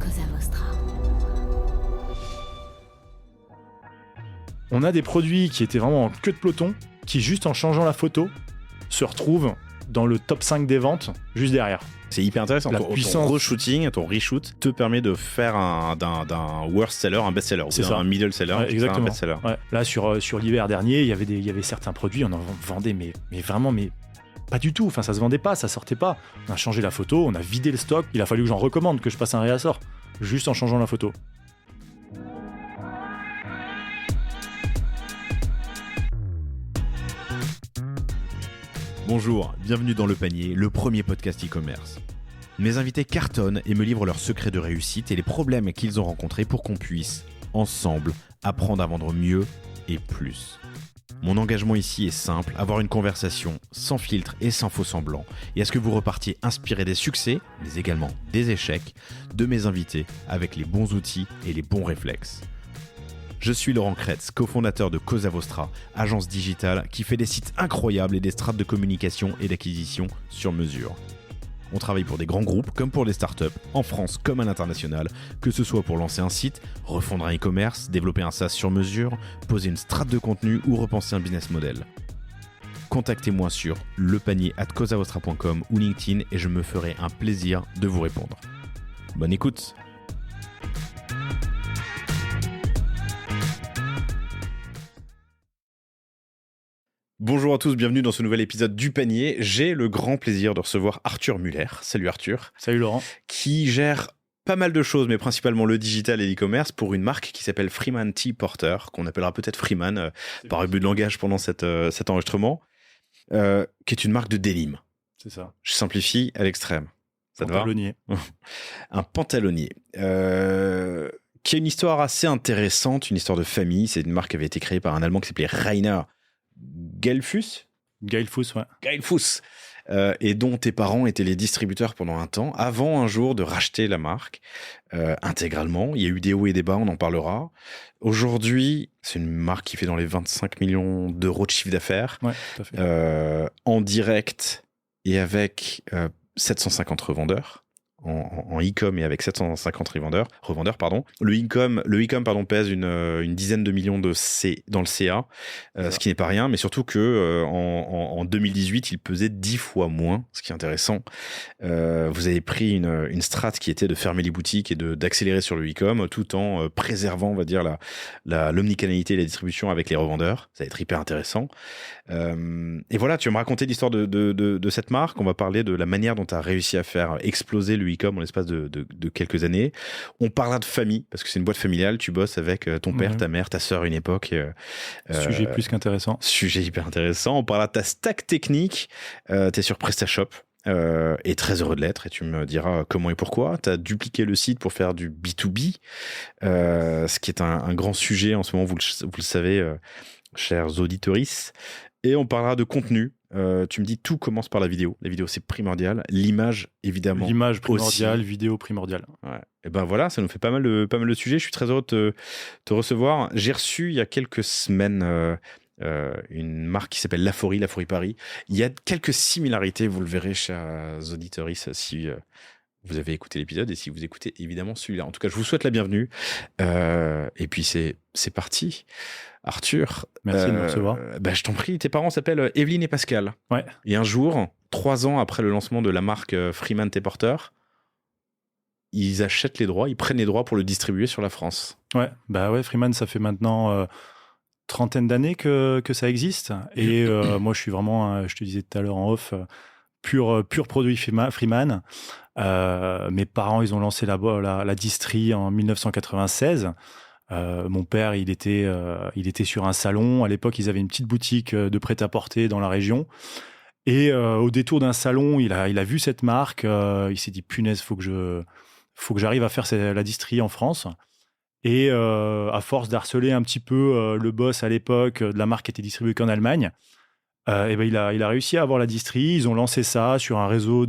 Cosa Vostra. On a des produits qui étaient vraiment en queue de peloton, qui juste en changeant la photo, se retrouvent dans le top 5 des ventes, juste derrière. C'est hyper intéressant. La Ton puissance. re-shooting, ton reshoot te permet de faire d'un worst seller un best seller. C'est ou ça. Un middle seller, Ouais, exactement. un best seller. Ouais. Là, sur l'hiver dernier, il y avait certains produits, on en vendait, mais vraiment, pas du tout. Enfin, ça se vendait pas, ça sortait pas. On a changé la photo, on a vidé le stock. Il a fallu que j'en recommande, que je passe un réassort, juste en changeant la photo. Bonjour, bienvenue dans Le Panier, le premier podcast e-commerce. Mes invités cartonnent et me livrent leurs secrets de réussite et les problèmes qu'ils ont rencontrés pour qu'on puisse, ensemble, apprendre à vendre mieux et plus. Mon engagement ici est simple, avoir une conversation sans filtre et sans faux semblants, et à ce que vous repartiez inspiré des succès, mais également des échecs, de mes invités avec les bons outils et les bons réflexes. Je suis Laurent Kretz, cofondateur de Cosa Vostra, agence digitale qui fait des sites incroyables et des strates de communication et d'acquisition sur mesure. On travaille pour des grands groupes comme pour des startups, en France comme à l'international, que ce soit pour lancer un site, refondre un e-commerce, développer un SaaS sur mesure, poser une strate de contenu ou repenser un business model. Contactez-moi sur lepanier@cosavostra.com ou LinkedIn et je me ferai un plaisir de vous répondre. Bonne écoute! Bonjour à tous, bienvenue dans ce nouvel épisode du Panier. J'ai le grand plaisir de recevoir Arthur Muller. Salut Arthur. Salut Laurent. Qui gère pas mal de choses, mais principalement le digital et l'e-commerce pour une marque qui s'appelle Freeman Tea Porter, qu'on appellera peut-être Freeman par abus de langage pendant cet enregistrement, qui est une marque de denim. C'est ça. Je simplifie à l'extrême. Ça te va ? Pantalonnier. Un pantalonnier. Qui a une histoire assez intéressante, une histoire de famille. C'est une marque qui avait été créée par un Allemand qui s'appelait Rainer Geilfuss, et dont tes parents étaient les distributeurs pendant un temps, avant un jour de racheter la marque intégralement. Il y a eu des hauts et des bas, on en parlera. Aujourd'hui, c'est une marque qui fait dans les 25 millions d'euros de chiffre d'affaires, Ouais, tout à fait. en direct et avec 750 revendeurs. En e-com et avec 750 revendeurs. Le e-com pèse une dizaine de millions dans le CA, ce qui n'est pas rien, mais surtout que en 2018, il pesait 10 fois moins, ce qui est intéressant. Vous avez pris une strat qui était de fermer les boutiques et d'accélérer sur le e-com, tout en préservant, on va dire, l'omnicanalité et la distribution avec les revendeurs. Ça va être hyper intéressant. Et voilà, tu vas me raconter l'histoire de cette marque. On va parler de la manière dont tu as réussi à faire exploser le e-com en l'espace de quelques années. On parlera de famille, parce que c'est une boîte familiale. Tu bosses avec ton père, ta mère, ta sœur à une époque. Sujet plus qu'intéressant. Sujet hyper intéressant. On parlera de ta stack technique. T'es sur PrestaShop. Et très heureux de l'être, et tu me diras comment et pourquoi. Tu as dupliqué le site pour faire du B2B, ce qui est un grand sujet en ce moment, vous le savez, chers auditeuristes. Et on parlera de contenu. Tu me dis tout commence par la vidéo. La vidéo, c'est primordial. L'image, évidemment. L'image primordiale, aussi. vidéo primordiale. Ouais. Et ben voilà, ça nous fait pas mal de sujets. Je suis très heureux de te recevoir. J'ai reçu il y a quelques semaines une marque qui s'appelle Laforie Paris. Il y a quelques similarités, vous le verrez, chers auditeuristes, si vous avez écouté l'épisode et si vous écoutez évidemment celui-là. En tout cas, je vous souhaite la bienvenue. Et puis c'est parti. Arthur. Merci de me recevoir. Je t'en prie, tes parents s'appellent Evelyne et Pascal. Ouais. Et un jour, 3 ans après le lancement de la marque Freeman Tea Porter, ils achètent les droits, ils prennent les droits pour le distribuer sur la France. Ouais, Freeman, ça fait maintenant 30aine d'années que ça existe. Et moi, je suis vraiment, je te disais tout à l'heure en off, pur produit Freeman. Mes parents, ils ont lancé la distri en 1996. Mon père, il était sur un salon. À l'époque, ils avaient une petite boutique de prêt-à-porter dans la région. Et au détour d'un salon, il a vu cette marque. Il s'est dit, punaise, faut que j'arrive à faire la distri en France. Et à force d'harceler un petit peu le boss à l'époque de la marque qui était distribuée qu'en Allemagne, il a réussi à avoir la distri. Ils ont lancé ça sur un réseau.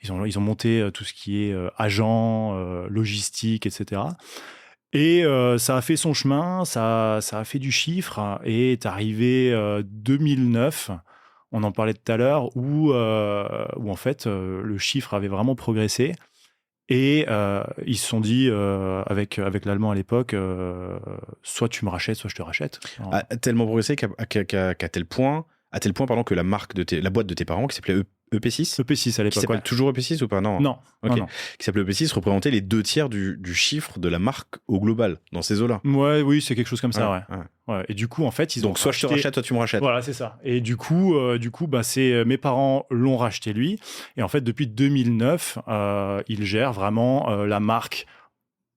Ils ont monté tout ce qui est agent, logistique, etc. Et ça a fait son chemin, ça a fait du chiffre, et est arrivé 2009. On en parlait tout à l'heure, où en fait le chiffre avait vraiment progressé. Et ils se sont dit, avec l'allemand à l'époque, soit tu me rachètes, soit je te rachète. Alors, A tellement progressé qu'à tel point, pardon, que la marque la boîte de tes parents, qui s'appelait EP6, EP6 à qui l'époque. s'appelle Ouais. toujours EP6 ou pas? Non. Non, Ok. non, non. Qui s'appelait EP6, représentait les 2/3 du chiffre de la marque au global, dans ces eaux-là. Ouais, oui, c'est quelque chose comme ça, ouais. Ouais. Ouais. Et du coup, en fait, ils ont Donc, soit je te racheté- rachète, soit tu me rachètes. Voilà, c'est ça. Et du coup, bah, mes parents l'ont racheté lui. Et en fait, depuis 2009, ils gèrent vraiment la marque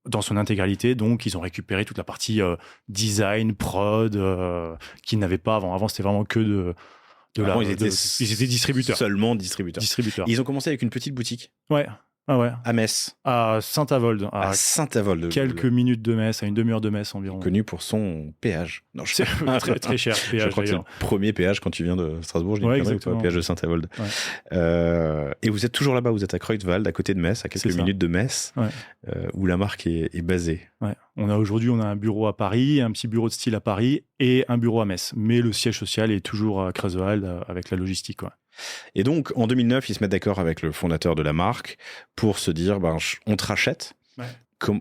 dans son intégralité. Donc, ils ont récupéré toute la partie design, prod, qu'ils n'avaient pas avant. Avant, c'était vraiment que Avant, ils étaient distributeurs. Seulement distributeurs. Distributeurs. Et ils ont commencé avec une petite boutique Ouais. Ah ouais. à Metz, À Saint-Avold, à Saint-Avold. quelques minutes de Metz, à une demi-heure de Metz environ. Connu pour son péage. Non, C'est très, très cher, Je péage crois que c'est d'ailleurs. le premier péage quand tu viens de Strasbourg, je dis Ouais, une connerie, ou pas, exactement. péage de Saint-Avold. Ouais. Et vous êtes toujours là-bas, vous êtes à Creutzwald, à côté de Metz, à quelques C'est ça. minutes de Metz, Ouais. où la marque est basée. Ouais. Aujourd'hui, on a un bureau à Paris, un petit bureau de style à Paris et un bureau à Metz. Mais le siège social est toujours à Creutzwald avec la logistique. Ouais. Et donc, en 2009, ils se mettent d'accord avec le fondateur de la marque pour se dire, on te rachète. Ouais.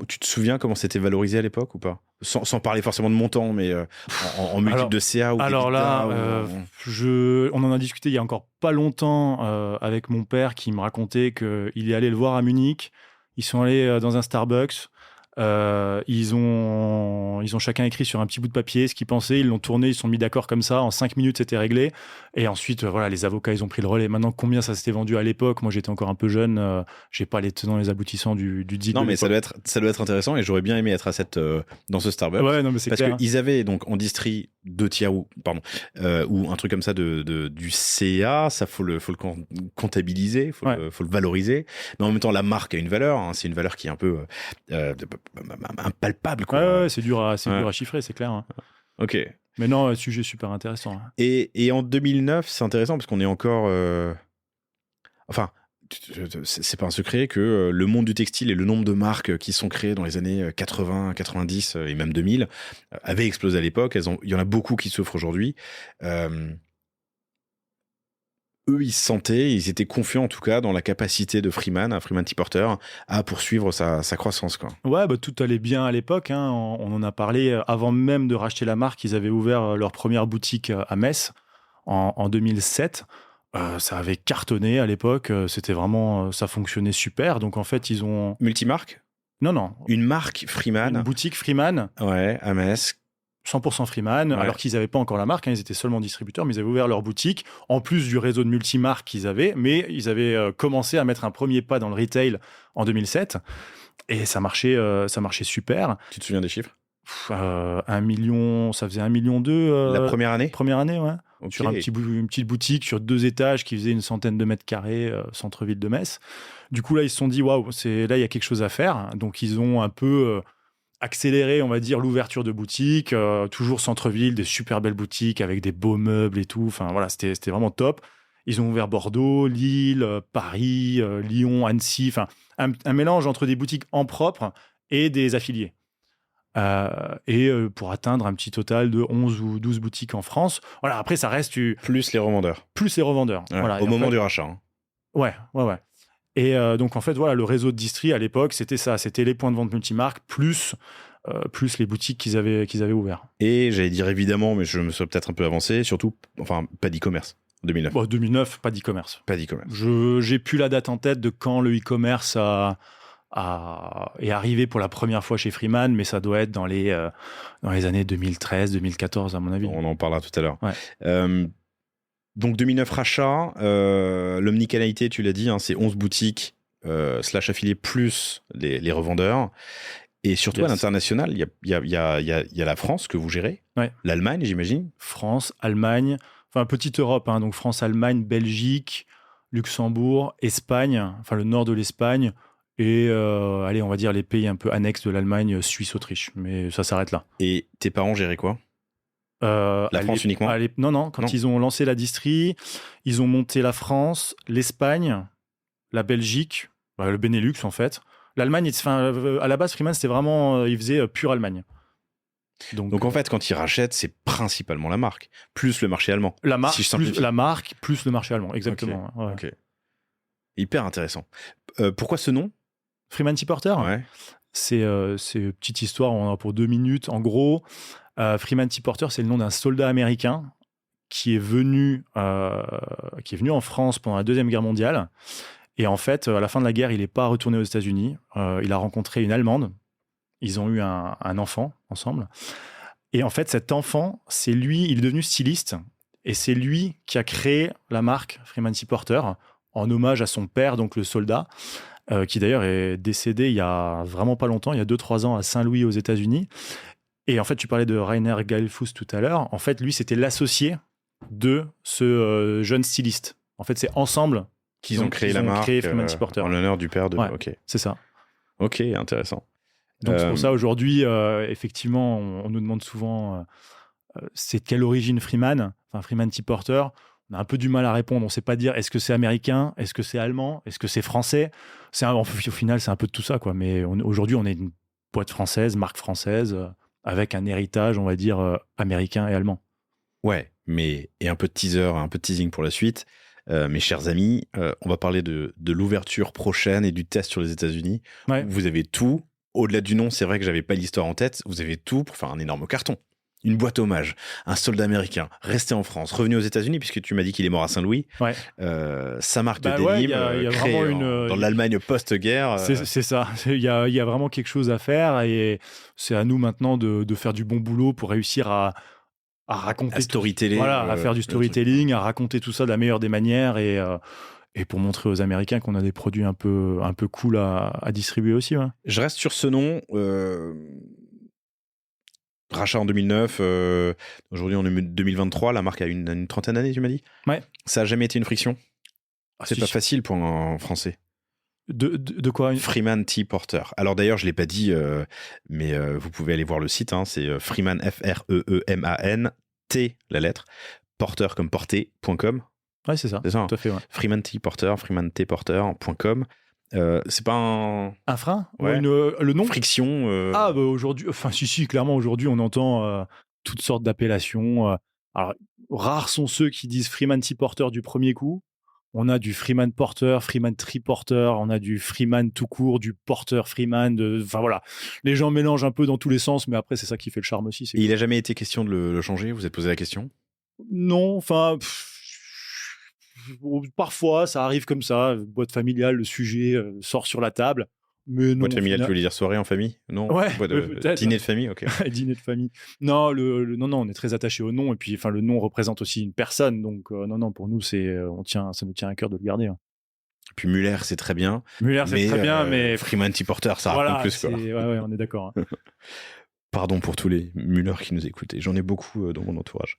Tu te souviens comment c'était valorisé à l'époque ou pas? Sans parler forcément de montant, mais en multiple de CA ou Alors là, d'EBITDA, on en a discuté il y a encore pas longtemps avec mon père qui me racontait qu'il est allé le voir à Munich. Ils sont allés dans un Starbucks. Ils ont chacun écrit sur un petit bout de papier ce qu'ils pensaient, ils l'ont tourné, ils se sont mis d'accord comme ça, en 5 minutes c'était réglé, et ensuite voilà, les avocats ils ont pris le relais. Maintenant, combien ça s'était vendu à l'époque, moi j'étais encore un peu jeune, j'ai pas les tenants les aboutissants du deal. Non, de mais ça l'époque. doit être intéressant, et j'aurais bien aimé être dans ce Starbucks. Ouais, non mais c'est Parce clair. qu'ils avaient donc en distri 2/3 ou un truc comme ça du CA, ça faut le comptabiliser, faut le valoriser. Mais en même temps, la marque a une valeur, hein, c'est une valeur qui est un peu impalpable, quoi. Ouais, c'est dur à chiffrer, c'est clair. Hein. Ok. Mais non, sujet super intéressant. Hein. Et en 2009, c'est intéressant parce qu'on est encore. Enfin, c'est pas un secret que le monde du textile et le nombre de marques qui sont créées dans les années 80, 90 et même 2000 avaient explosé à l'époque. Il y en a beaucoup qui souffrent aujourd'hui. Eux, ils se sentaient, ils étaient confiants en tout cas dans la capacité de Freeman T. Porter, à poursuivre sa croissance, quoi. Ouais, bah, tout allait bien à l'époque. Hein. On en a parlé avant même de racheter la marque. Ils avaient ouvert leur première boutique à Metz en 2007. Ça avait cartonné à l'époque. C'était vraiment, ça fonctionnait super. Donc en fait, ils ont Multimarque? non, Une marque Freeman. une boutique Freeman. Ouais, à Metz. 100% Freeman, Ouais. alors qu'ils n'avaient pas encore la marque, hein, ils étaient seulement distributeurs, mais ils avaient ouvert leur boutique, en plus du réseau de multimarques qu'ils avaient, mais ils avaient commencé à mettre un premier pas dans le retail en 2007, et ça marchait super. Tu te souviens des chiffres? 1 million, ça faisait 1,2 million. La première année? Première année, ouais. Ok. Sur une petite boutique sur 2 étages qui faisait une centaine de mètres carrés, centre-ville de Metz. Du coup, là, ils se sont dit, waouh, là, il y a quelque chose à faire. Donc, ils ont un peu accéléré, on va dire, l'ouverture de boutiques, toujours centre-ville, des super belles boutiques avec des beaux meubles et tout. Enfin, voilà, c'était vraiment top. Ils ont ouvert Bordeaux, Lille, Paris, Lyon, Annecy. Enfin, un mélange entre des boutiques en propre et des affiliés. Pour atteindre un petit total de 11 ou 12 boutiques en France. Voilà, après, ça reste Plus les revendeurs. plus les revendeurs. Ouais, Voilà, au moment après, du rachat. Hein. Ouais. Et donc, en fait, voilà, le réseau de distri à l'époque, c'était ça. C'était les points de vente multimarques plus les boutiques qu'ils avaient ouvertes. Et j'allais dire évidemment, mais je me suis peut-être un peu avancé, surtout, pas d'e-commerce. 2009. Bon, 2009, pas d'e-commerce. Pas d'e-commerce. J'ai plus la date en tête de quand le e-commerce est arrivé pour la première fois chez Freeman, mais ça doit être dans les années 2013, 2014, à mon avis. On en parlera tout à l'heure. Ouais. Donc 2009 rachat, l'omnicanalité, tu l'as dit, hein, c'est 11 boutiques / affiliés plus les revendeurs. Et surtout à l'international, il y a la France que vous gérez, Ouais. l'Allemagne, j'imagine. France, Allemagne, enfin petite Europe, hein, donc France, Allemagne, Belgique, Luxembourg, Espagne, enfin le nord de l'Espagne, et allez, on va dire les pays un peu annexes de l'Allemagne, Suisse, Autriche, mais ça s'arrête là. Et tes parents géraient quoi? La France uniquement? Non, quand ils ont lancé la distri, ils ont monté la France, l'Espagne, la Belgique, le Benelux en fait. L'Allemagne, à la base, Freeman, c'était vraiment, il faisait pure Allemagne. Donc en fait, quand ils rachètent, c'est principalement la marque, plus le marché allemand. La marque, si je simplifie. plus la marque, plus le marché allemand, exactement. Ok. Hyper intéressant. Pourquoi ce nom? Freeman T. Porter, Ouais. c'est une petite histoire, on en a pour 2 minutes. En gros, Freeman T. Porter, c'est le nom d'un soldat américain qui est venu en France pendant la Deuxième Guerre mondiale. Et en fait, à la fin de la guerre, il n'est pas retourné aux États-Unis. Il a rencontré une Allemande. Ils ont eu un enfant ensemble. Et en fait, cet enfant, il est devenu styliste. Et c'est lui qui a créé la marque Freeman T. Porter en hommage à son père, donc le soldat, qui d'ailleurs est décédé il y a vraiment pas longtemps, il y a 2-3 ans à Saint-Louis aux États-Unis. Et en fait, tu parlais de Rainer Geilfuss tout à l'heure. En fait, lui, c'était l'associé de ce jeune styliste. En fait, c'est ensemble qu'ils ont créé la marque Freeman T. Porter. En l'honneur du père de... Ouais, ok, c'est ça. Ok, intéressant. Donc c'est pour ça, aujourd'hui, effectivement, on nous demande souvent c'est de quelle origine Freeman T. Porter. On a un peu du mal à répondre. On ne sait pas dire est-ce que c'est américain, est-ce que c'est allemand, est-ce que c'est français. Au final, c'est un peu de tout ça, quoi. Mais aujourd'hui, on est une boîte française, marque française, avec un héritage, on va dire, américain et allemand. Ouais, et un peu de teaser, un peu de teasing pour la suite. Mes chers amis, on va parler de l'ouverture prochaine et du test sur les États-Unis. Ouais. Vous avez tout. Au-delà du nom, c'est vrai que j'avais pas l'histoire en tête. Vous avez tout pour faire un énorme carton. Une boîte hommage, un soldat américain resté en France, revenu aux États-Unis, puisque tu m'as dit qu'il est mort à Saint-Louis. Ouais. Sa marque de denim, y a créée vraiment dans l'Allemagne post-guerre. C'est ça. Il y a vraiment quelque chose à faire, et c'est à nous maintenant de faire du bon boulot pour réussir à raconter. À storyteller. À faire du storytelling, à raconter tout ça de la meilleure des manières, et pour montrer aux Américains qu'on a des produits un peu cool à distribuer aussi. Ouais. Je reste sur ce nom. Rachat en 2009. Aujourd'hui, on est 2023. La marque a une trentaine d'années, tu m'as dit. Ouais. Ça n'a jamais été une friction. C'est pas facile pour un Français. De quoi Freeman T. Porter. Alors d'ailleurs, je ne l'ai pas dit, mais vous pouvez aller voir le site. C'est Freeman, Freeman, T, la lettre, Porter comme porter.com. Ouais, c'est ça. C'est ça. Tout à fait, ouais. Freeman T. Porter, freemantporter.com. C'est pas un frein, ouais. Le nom friction. Aujourd'hui, si, clairement, aujourd'hui, on entend toutes sortes d'appellations. Alors, rares sont ceux qui disent Freeman T. Porter du premier coup. On a du Freeman Porter, Freeman Tree Porter, on a du Freeman tout court, du Porter Freeman. Enfin voilà, les gens mélangent un peu dans tous les sens, mais après, c'est ça qui fait le charme aussi. Et il n'a jamais été question de le changer? Vous vous êtes posé la question? Non, parfois, ça arrive comme ça. Boîte familiale, le sujet sort sur la table. Mais non, boîte familiale, tu veux dire soirée en famille? Non. Ouais, dîner de famille, ok. Dîner de famille. Non, non, on est très attaché au nom, et puis le nom représente aussi une personne, donc non, pour nous, ça nous tient à cœur de le garder. Hein. Puis Muller, c'est très bien. Muller, c'est très bien, mais Freeman T. Porter, ça raconte plus, quoi. Ouais, on est d'accord. Hein. Pardon pour tous les Muller qui nous écoutent. J'en ai beaucoup dans mon entourage.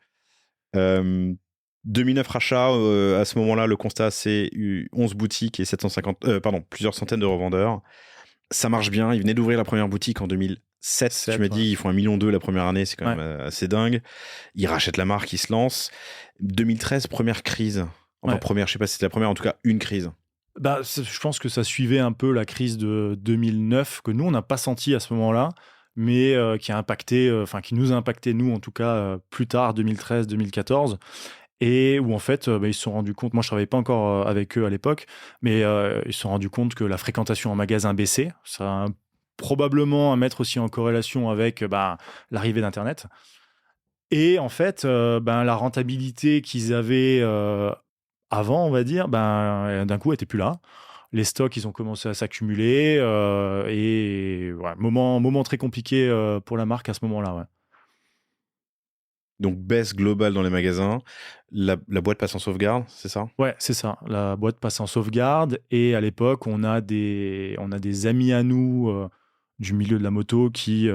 2009 rachat, à ce moment-là, le constat, c'est 11 boutiques et plusieurs centaines de revendeurs. Ça marche bien. Ils venaient d'ouvrir la première boutique en 2007. Tu m'as dit, ils font 1,2 million la première année. C'est quand même assez dingue. Ils rachètent la marque, ils se lancent. 2013, première crise. Enfin, première, je sais pas si c'était la première, en tout cas, une crise. Je pense que ça suivait un peu la crise de 2009, que nous, on n'a pas senti à ce moment-là, mais qui nous a impacté, nous, en tout cas, plus tard, 2013-2014. Et où en fait, ils se sont rendus compte, moi je travaillais pas encore avec eux à l'époque, mais ils se sont rendus compte que la fréquentation en magasin baissait. Ça a probablement à mettre aussi en corrélation avec l'arrivée d'Internet. Et en fait, la rentabilité qu'ils avaient avant, on va dire, d'un coup, n'était plus là. Les stocks, ils ont commencé à s'accumuler, et moment très compliqué pour la marque à ce moment-là. Ouais. Donc, baisse globale dans les magasins. La boîte passe en sauvegarde, c'est ça? Ouais, c'est ça. La boîte passe en sauvegarde. Et à l'époque, on a des amis à nous du milieu de la moto qui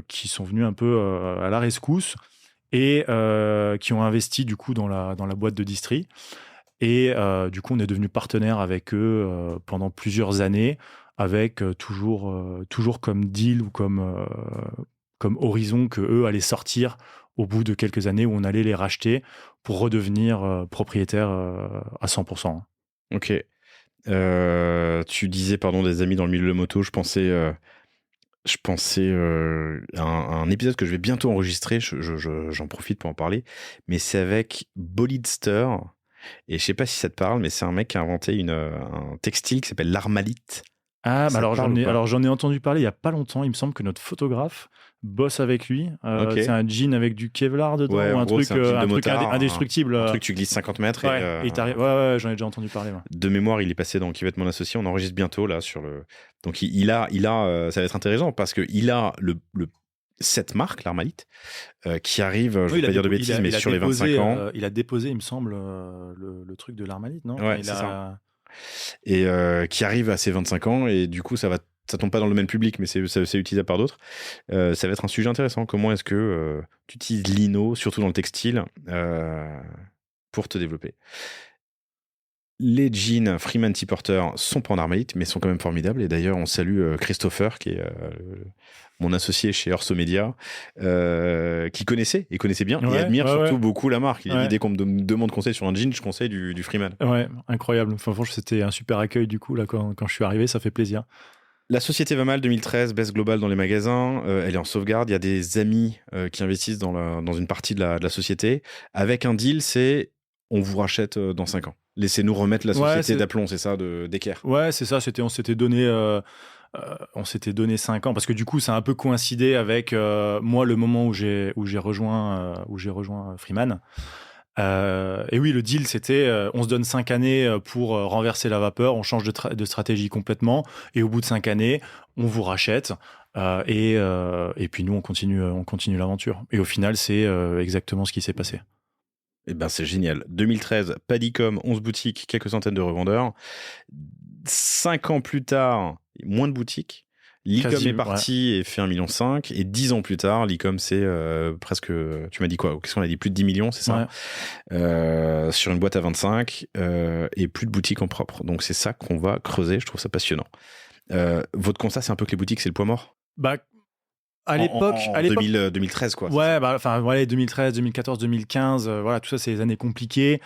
sont venus un peu à la rescousse et qui ont investi du coup dans la boîte de distri. Et du coup, on est devenu partenaire avec eux pendant plusieurs années, avec toujours comme deal ou comme horizon que eux allaient sortir au bout de quelques années, où on allait les racheter pour redevenir propriétaire à 100%. Ok. Tu disais, des amis dans le milieu de la moto. Je pensais à un épisode que je vais bientôt enregistrer. J'en profite pour en parler. Mais c'est avec Bolidster. Et je sais pas si ça te parle, mais c'est un mec qui a inventé un textile qui s'appelle l'Armalite. Ah, Ça te parle ou pas? alors j'en ai entendu parler il y a pas longtemps. Il me semble que notre photographe bosse avec lui. Ok. C'est un jean avec du Kevlar dedans Ouais, ou en un gros, truc, c'est un type de motard, indestructible. un truc, tu glisses 50 mètres Ouais, et il t'arrive. Ouais, j'en ai déjà entendu parler. Ouais. de mémoire, il est passé dans Qui va être mon associé. On enregistre bientôt là sur le. Donc ça va être intéressant parce que il a cette marque, l'Armalite, qui arrive, je Oui, vais pas dire de bêtises, mais sur les 25 ans. il a déposé, il me semble, le truc de l'Armalite, non? Ouais, Il c'est a- ça. Et qui arrive à ses 25 ans, et du coup, ça tombe pas dans le domaine public, mais c'est utilisable par d'autres. Ça va être un sujet intéressant. Comment est-ce que tu utilises l'INO, surtout dans le textile, pour te développer? Les jeans Freeman T-Porter sont pas en Armalite, mais sont quand même formidables. Et d'ailleurs, on salue Christopher, qui est mon associé chez Orso Media, qui connaissait bien et admire surtout beaucoup la marque. Dès qu'on me demande conseil sur un jean, je conseille du Freeman. Ouais, incroyable. Enfin, franchement, c'était un super accueil du coup là quand je suis arrivé, ça fait plaisir. La société va mal, 2013, baisse globale dans les magasins, elle est en sauvegarde. Il y a des amis qui investissent dans une partie de la société. Avec un deal, c'est on vous rachète dans 5 ans. Laissez-nous remettre la société d'aplomb, c'est ça, d'Equerre. Ouais, c'est ça. On s'était donné 5 ans parce que du coup, ça a un peu coïncidé avec moi le moment où j'ai rejoint Freeman. Et oui, le deal, c'était on se donne 5 années pour renverser la vapeur, on change de stratégie complètement, et au bout de 5 années, on vous rachète, et puis nous, on continue l'aventure. Et au final, c'est exactement ce qui s'est passé. Eh ben, c'est génial. 2013, Padicom, 11 boutiques, quelques centaines de revendeurs. 5 ans plus tard, moins de boutiques. L'e-com est parti et fait 1,5 million. Et 10 ans plus tard, l'e-com, c'est presque... Tu m'as dit quoi? Qu'est-ce qu'on a dit? Plus de 10 millions, c'est ça? Ouais. Sur une boîte à 25 et plus de boutiques en propre. Donc, c'est ça qu'on va creuser. Je trouve ça passionnant. Votre constat, c'est un peu que les boutiques, c'est le poids mort? Bah, à l'époque... 2013, quoi. Ouais, 2013, 2014, 2015, voilà, tout ça, c'est les années compliquées.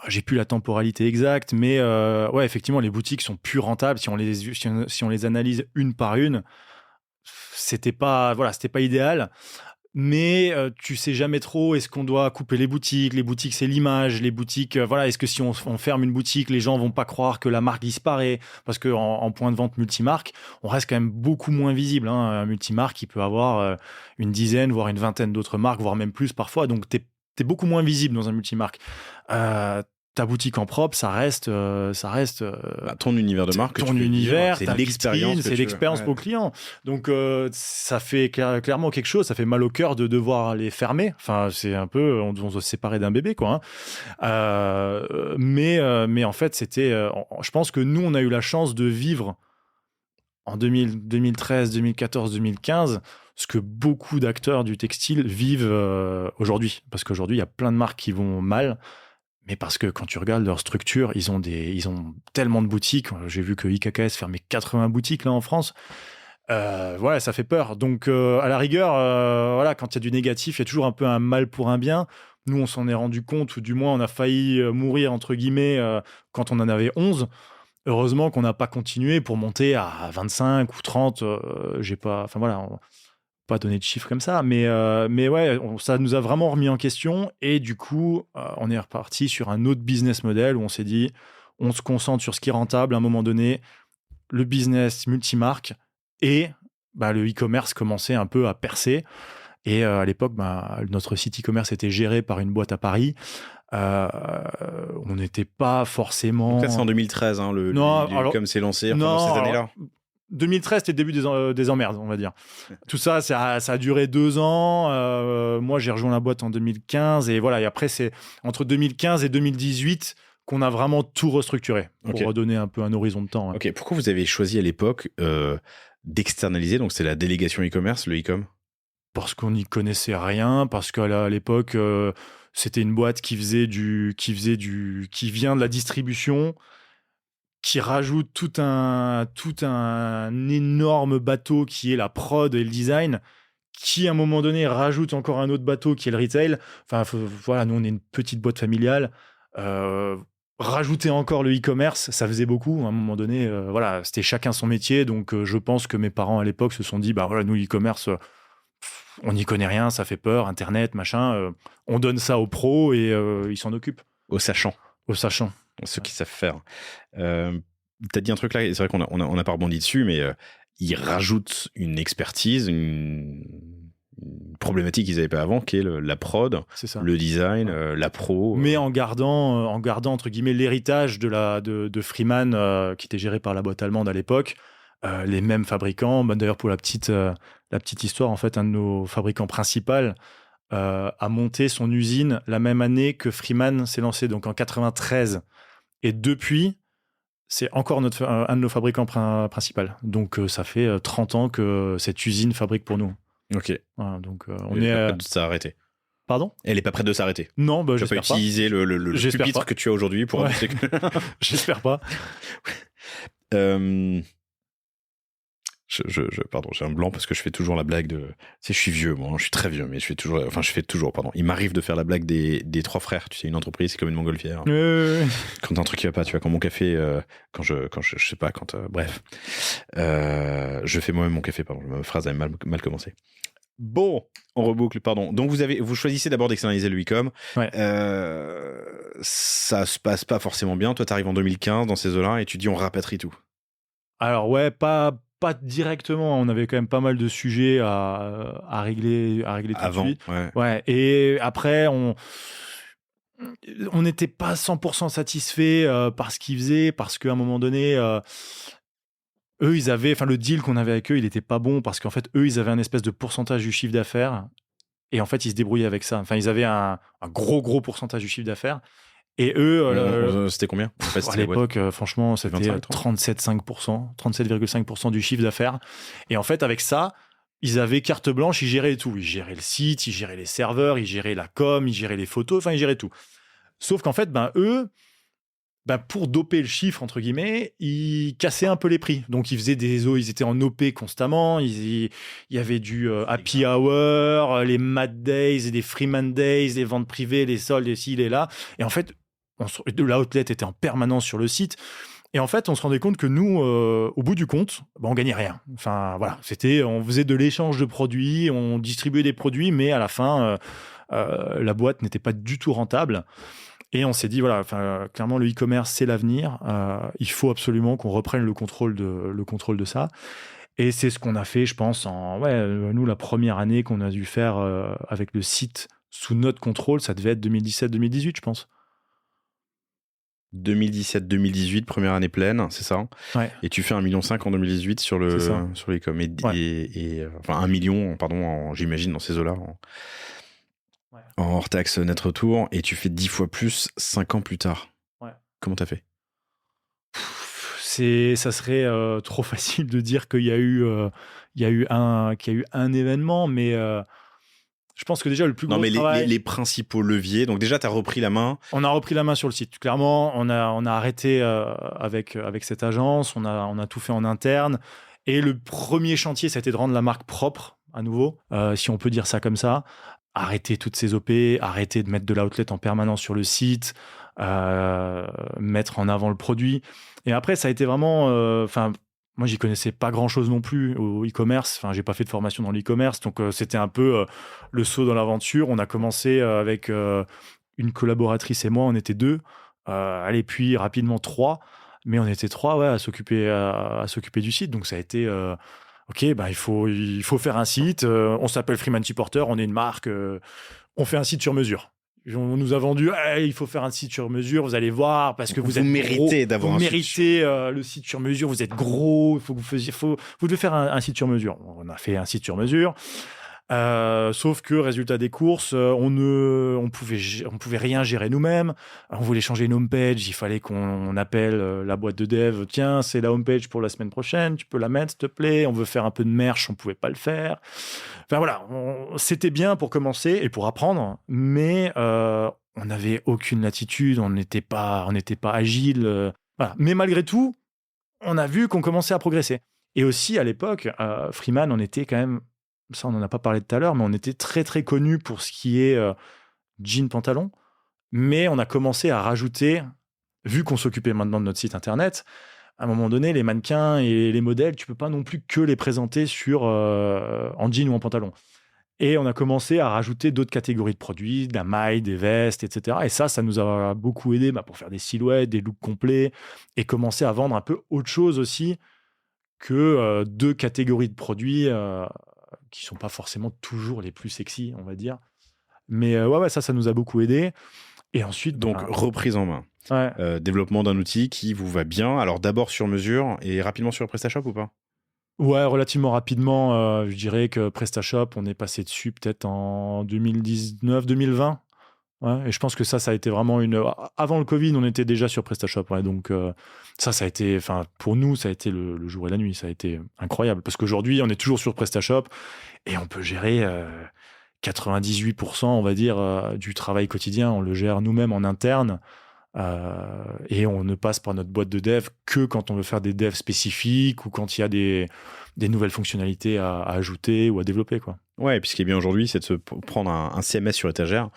J'ai plus la temporalité exacte, mais ouais, effectivement, les boutiques sont plus rentables. Si on les analyse une par une, c'était pas idéal. Mais tu sais jamais trop, est-ce qu'on doit couper les boutiques? Les boutiques, c'est l'image. Les boutiques, voilà, est-ce que si on ferme une boutique, les gens vont pas croire que la marque disparaît? Parce que en point de vente multimarque, on reste quand même beaucoup moins visible. Un multimarque, il peut avoir une dizaine, voire une vingtaine d'autres marques, voire même plus parfois. Donc, t'es beaucoup moins visible dans un multimarque. Ta boutique en propre, ça reste ton univers de marque, ton univers, c'est l'expérience, c'est l'expérience pour le client. Donc ça fait clairement quelque chose. Ça fait mal au cœur de devoir les fermer. Enfin, c'est un peu, on doit se séparer d'un bébé, quoi. Mais en fait, c'était. Je pense que nous, on a eu la chance de vivre en 2013, 2014, 2015. Ce que beaucoup d'acteurs du textile vivent aujourd'hui, parce qu'aujourd'hui, il y a plein de marques qui vont mal. Mais parce que quand tu regardes leur structure, ils ont tellement de boutiques. J'ai vu que IKKS fermait 80 boutiques là en France. Voilà, ça fait peur. Donc, à la rigueur, voilà, quand il y a du négatif, il y a toujours un peu un mal pour un bien. Nous, on s'en est rendu compte, ou du moins, on a failli mourir, entre guillemets, quand on en avait 11. Heureusement qu'on n'a pas continué pour monter à 25 ou 30. Enfin voilà, pas donné de chiffres comme ça, mais ouais, ça nous a vraiment remis en question, et du coup, on est reparti sur un autre business model où on s'est dit, on se concentre sur ce qui est rentable à un moment donné, le business multimarque, et le e-commerce commençait un peu à percer, et à l'époque, notre site e-commerce était géré par une boîte à Paris. On n'était pas forcément... Donc là, c'est en 2013, le e-com s'est lancé pendant ces années-là. 2013, c'était le début des emmerdes, on va dire. Tout ça, ça a duré 2 ans. Moi, j'ai rejoint la boîte en 2015. Et voilà, et après, c'est entre 2015 et 2018 qu'on a vraiment tout restructuré pour redonner un peu un horizon de temps. Ok, pourquoi vous avez choisi à l'époque d'externaliser? Donc, c'est la délégation e-commerce, le e-com? Parce qu'on n'y connaissait rien, parce qu'à l'époque, c'était une boîte qui vient de la distribution, qui rajoute tout un énorme bateau qui est la prod et le design, qui à un moment donné rajoute encore un autre bateau qui est le retail. Enfin, voilà, nous on est une petite boîte familiale. Rajouter encore le e-commerce, ça faisait beaucoup. À un moment donné, voilà, c'était chacun son métier. Donc, je pense que mes parents à l'époque se sont dit, voilà, nous l'e-commerce, on n'y connaît rien, ça fait peur, Internet, machin. On donne ça aux pros et ils s'en occupent. Aux sachants. Aux sachants. Ceux qui savent faire. t'as dit un truc là, et c'est vrai qu'on a pas rebondi dessus, mais ils rajoutent une expertise, une problématique qu'ils n'avaient pas avant, qui est la prod, C'est ça. le design, la pro. Mais en gardant entre guillemets l'héritage de Freeman, qui était géré par la boîte allemande à l'époque, les mêmes fabricants. D'ailleurs, pour la petite histoire, en fait, un de nos fabricants principaux a monté son usine la même année que Freeman s'est lancé, donc en 93. Et depuis, c'est encore un de nos fabricants principaux. Donc, ça fait 30 ans que cette usine fabrique pour nous. Ok. Voilà, donc, on Elle est est. pas prête de s'arrêter. Pardon ? Elle est pas prête de s'arrêter. Non, Tu vas pas j'espère pas. utiliser le J'espère pupitre pas. que tu as aujourd'hui pour Ouais. annoncer que. J'espère pas. Pardon, j'ai un blanc parce que je fais toujours la blague de. Tu sais, je suis vieux, moi, je suis très vieux, mais je fais toujours, pardon. Il m'arrive de faire la blague des trois frères. Tu sais, une entreprise, c'est comme une montgolfière. Quand t'as un truc qui va pas, tu vois, quand mon café, quand je sais pas, bref. Je fais moi-même mon café, pardon. Ma phrase avait mal commencé. Bon, on reboucle, pardon. Donc vous choisissez d'abord d'externaliser le e-com. Ouais. Ça se passe pas forcément bien. Toi, t'arrives en 2015 dans ces eaux-là et tu dis on rapatrie tout. Alors ouais, pas directement. On avait quand même pas mal de sujets à régler tout Avant, de suite. ouais. Ouais. Et après, on n'était pas 100% satisfait par ce qu'ils faisaient, parce qu'à un moment donné, eux, ils avaient, le deal qu'on avait avec eux, il était pas bon, parce qu'en fait, eux, ils avaient un espèce de pourcentage du chiffre d'affaires, et en fait, ils se débrouillaient avec ça. Enfin, ils avaient un gros pourcentage du chiffre d'affaires, et eux, c'était combien à l'époque, franchement, c'était 25, 37,5% du chiffre d'affaires. Et en fait, avec ça, ils avaient carte blanche, ils géraient tout. Ils géraient le site, ils géraient les serveurs, ils géraient la com, ils géraient les photos, ils géraient tout. Sauf qu'en fait, eux, pour doper le chiffre, entre guillemets, ils cassaient un peu les prix. Donc, ils faisaient ils étaient en OP constamment. Il y avait du Happy Hour, les Mad Days, les Freeman Days, les ventes privées, les soldes, les ci, les là. Et en fait, l'outlet était en permanence sur le site. Et en fait, on se rendait compte que nous, au bout du compte, on gagnait rien. Enfin, voilà, on faisait de l'échange de produits, on distribuait des produits, mais à la fin, la boîte n'était pas du tout rentable. Et on s'est dit, voilà, clairement, le e-commerce, c'est l'avenir. Il faut absolument qu'on reprenne le contrôle de ça. Et c'est ce qu'on a fait, je pense, nous, la première année qu'on a dû faire avec le site sous notre contrôle, ça devait être 2017-2018, je pense. 2017-2018, première année pleine, c'est ça. Ouais. Et tu fais 1,5 million en 2018 sur l'e-com. Enfin, 1 million, pardon, j'imagine, dans ces eaux-là, en hors taxe net retour, et tu fais 10 fois plus 5 ans plus tard. Ouais. Comment t'as fait ? Ça serait trop facile de dire qu'il y a eu un événement, mais je pense que déjà le plus gros travail... les principaux leviers. Donc déjà, tu as repris la main. On a repris la main sur le site. Clairement, on a arrêté avec cette agence. On a tout fait en interne. Et le premier chantier, ça a été de rendre la marque propre à nouveau, si on peut dire ça comme ça. Arrêter toutes ces OP, arrêter de mettre de l'outlet en permanence sur le site, mettre en avant le produit. Et après, ça a été vraiment... moi, j'y connaissais pas grand-chose non plus au e-commerce. J'ai pas fait de formation dans l'e-commerce. Donc, c'était un peu le saut dans l'aventure. On a commencé avec une collaboratrice et moi. On était 2. Puis rapidement 3. Mais on était 3 à s'occuper du site. Donc, ça a été... OK, il faut faire un site. On s'appelle Freeman Supporter. On est une marque. On fait un site sur mesure. On nous a vendu, il faut faire un site sur mesure, vous allez voir, parce que vous êtes méritez gros, d'avoir vous méritez le site sur mesure, vous êtes gros, vous devez faire un site sur mesure. On a fait un site sur mesure. Sauf que résultat des courses, on pouvait rien gérer nous-mêmes. On voulait changer une homepage, il fallait qu'on appelle la boîte de dev. Tiens, c'est la homepage pour la semaine prochaine, tu peux la mettre s'il te plaît. On veut faire un peu de merch, on pouvait pas le faire. Enfin voilà, c'était bien pour commencer et pour apprendre, mais on n'avait aucune latitude, on n'était pas agile. Voilà. Mais malgré tout, on a vu qu'on commençait à progresser. Et aussi à l'époque, Freeman, on était quand même, ça on n'en a pas parlé tout à l'heure, mais on était très très connus pour ce qui est jean pantalon. Mais on a commencé à rajouter, vu qu'on s'occupait maintenant de notre site internet, à un moment donné, les mannequins et les modèles, tu peux pas non plus que les présenter en jean ou en pantalon. Et on a commencé à rajouter d'autres catégories de produits, de la maille, des vestes, etc. Et ça nous a beaucoup aidé pour faire des silhouettes, des looks complets, et commencer à vendre un peu autre chose aussi que 2 catégories de produits qui sont pas forcément toujours les plus sexy, on va dire. Mais ouais, ça nous a beaucoup aidé. Et ensuite, Donc, reprise en main. Ouais. Développement d'un outil qui vous va bien. Alors, d'abord sur mesure et rapidement sur PrestaShop ou pas? Ouais, relativement rapidement. Je dirais que PrestaShop, on est passé dessus peut-être en 2019-2020. Ouais, et je pense que ça a été vraiment Avant le Covid, on était déjà sur PrestaShop. Ouais, donc, ça a été... Enfin, pour nous, ça a été le jour et la nuit. Ça a été incroyable. Parce qu'aujourd'hui, on est toujours sur PrestaShop et on peut gérer 98%, on va dire, du travail quotidien. On le gère nous-mêmes en interne. Et on ne passe par notre boîte de dev que quand on veut faire des devs spécifiques ou quand il y a des nouvelles fonctionnalités à ajouter ou à développer, quoi. Ouais, et puis ce qui est bien aujourd'hui, c'est de se prendre un CMS sur étagère,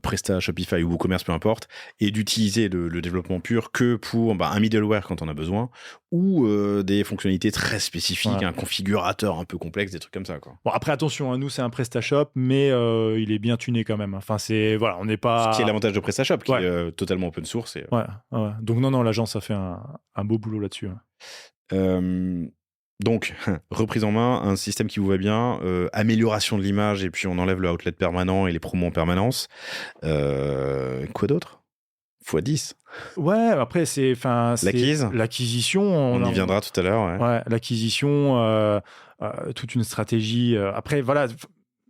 Presta, Shopify ou WooCommerce, peu importe, et d'utiliser le développement pur que pour un middleware quand on a besoin, ou des fonctionnalités très spécifiques, un configurateur un peu complexe, des trucs comme ça, quoi. Bon, après, attention, nous, c'est un PrestaShop, mais il est bien tuné quand même. Enfin, on n'est pas... Ce qui est l'avantage de PrestaShop, qui est totalement open source. Et... Ouais. Donc non, l'agence a fait un beau boulot là-dessus. Donc, reprise en main, un système qui vous va bien, amélioration de l'image, et puis on enlève le outlet permanent et les promos en permanence. Quoi d'autre ? x10. Ouais, après, l'acquisition. On y viendra tout à l'heure. Ouais, l'acquisition, toute une stratégie. Après, voilà,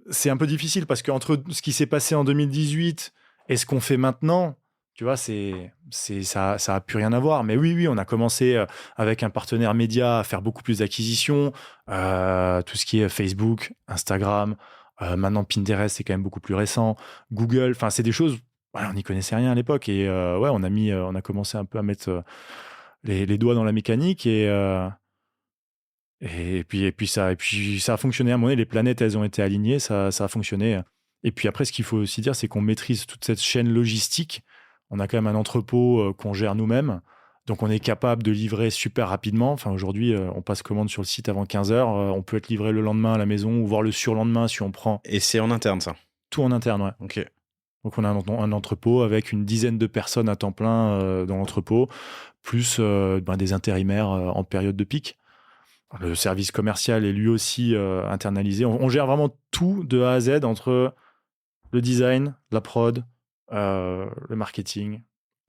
c'est un peu difficile parce qu'entre ce qui s'est passé en 2018 et ce qu'on fait maintenant, tu vois, ça a plus rien à voir. Mais oui, on a commencé avec un partenaire média à faire beaucoup plus d'acquisitions, tout ce qui est Facebook, Instagram, maintenant Pinterest, c'est quand même beaucoup plus récent, Google, enfin, c'est des choses, voilà, on n'y connaissait rien à l'époque. Et ouais, on a commencé un peu à mettre les doigts dans la mécanique et puis ça a fonctionné. À un moment donné, les planètes, elles ont été alignées, ça a fonctionné. Et puis après, ce qu'il faut aussi dire, c'est qu'on maîtrise toute cette chaîne logistique. On a quand même un entrepôt qu'on gère nous-mêmes. Donc, on est capable de livrer super rapidement. Enfin, aujourd'hui, on passe commande sur le site avant 15h. On peut être livré le lendemain à la maison ou voire le surlendemain si on prend. Et c'est en interne, ça ? Tout en interne, ouais. Ok. Donc, on a un entrepôt avec une dizaine de personnes à temps plein dans l'entrepôt, plus des intérimaires en période de pic. Le service commercial est lui aussi internalisé. On gère vraiment tout de A à Z entre le design, la prod, le marketing,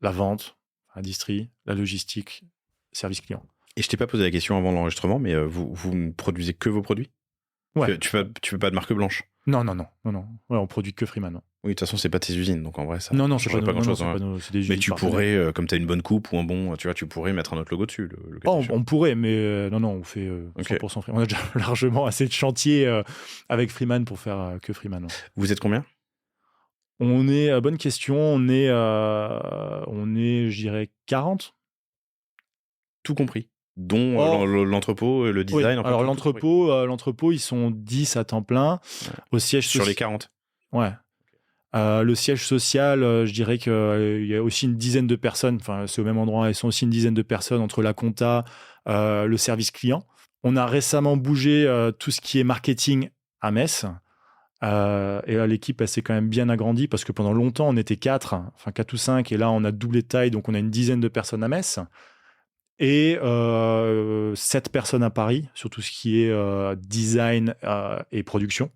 la vente, la distri, la logistique, service client. Et je t'ai pas posé la question avant l'enregistrement, mais vous ne produisez que vos produits ? Ouais. Tu fais pas de marque blanche ? Non. Ouais, on produit que Freeman. Oui, de toute façon, c'est pas tes usines, donc en vrai, ça non, change c'est pas grand-chose. c'est des usines. Mais tu pourrais, comme tu as une bonne coupe ou un bon, tu vois, tu pourrais mettre un autre logo dessus. On pourrait, mais non, on fait 100% Freeman. On a déjà largement assez de chantiers avec Freeman pour faire que Freeman. Ouais. Vous êtes combien ? On est, bonne question, on est, je dirais, 40. Tout compris. Dont l'entrepôt, le design. Oui. Alors l'entrepôt, ils sont 10 à temps plein. Ouais. Au siège sur les 40. Ouais. Le siège social, je dirais qu'il y a aussi une dizaine de personnes. Enfin, c'est au même endroit. Ils sont aussi une dizaine de personnes entre la compta, le service client. On a récemment bougé tout ce qui est marketing à Metz. Et là, l'équipe, elle s'est quand même bien agrandie parce que pendant longtemps, on était 4 ou 5. Et là, on a doublé de taille. Donc, on a une dizaine de personnes à Metz. Et 7 personnes à Paris sur tout ce qui est design et production.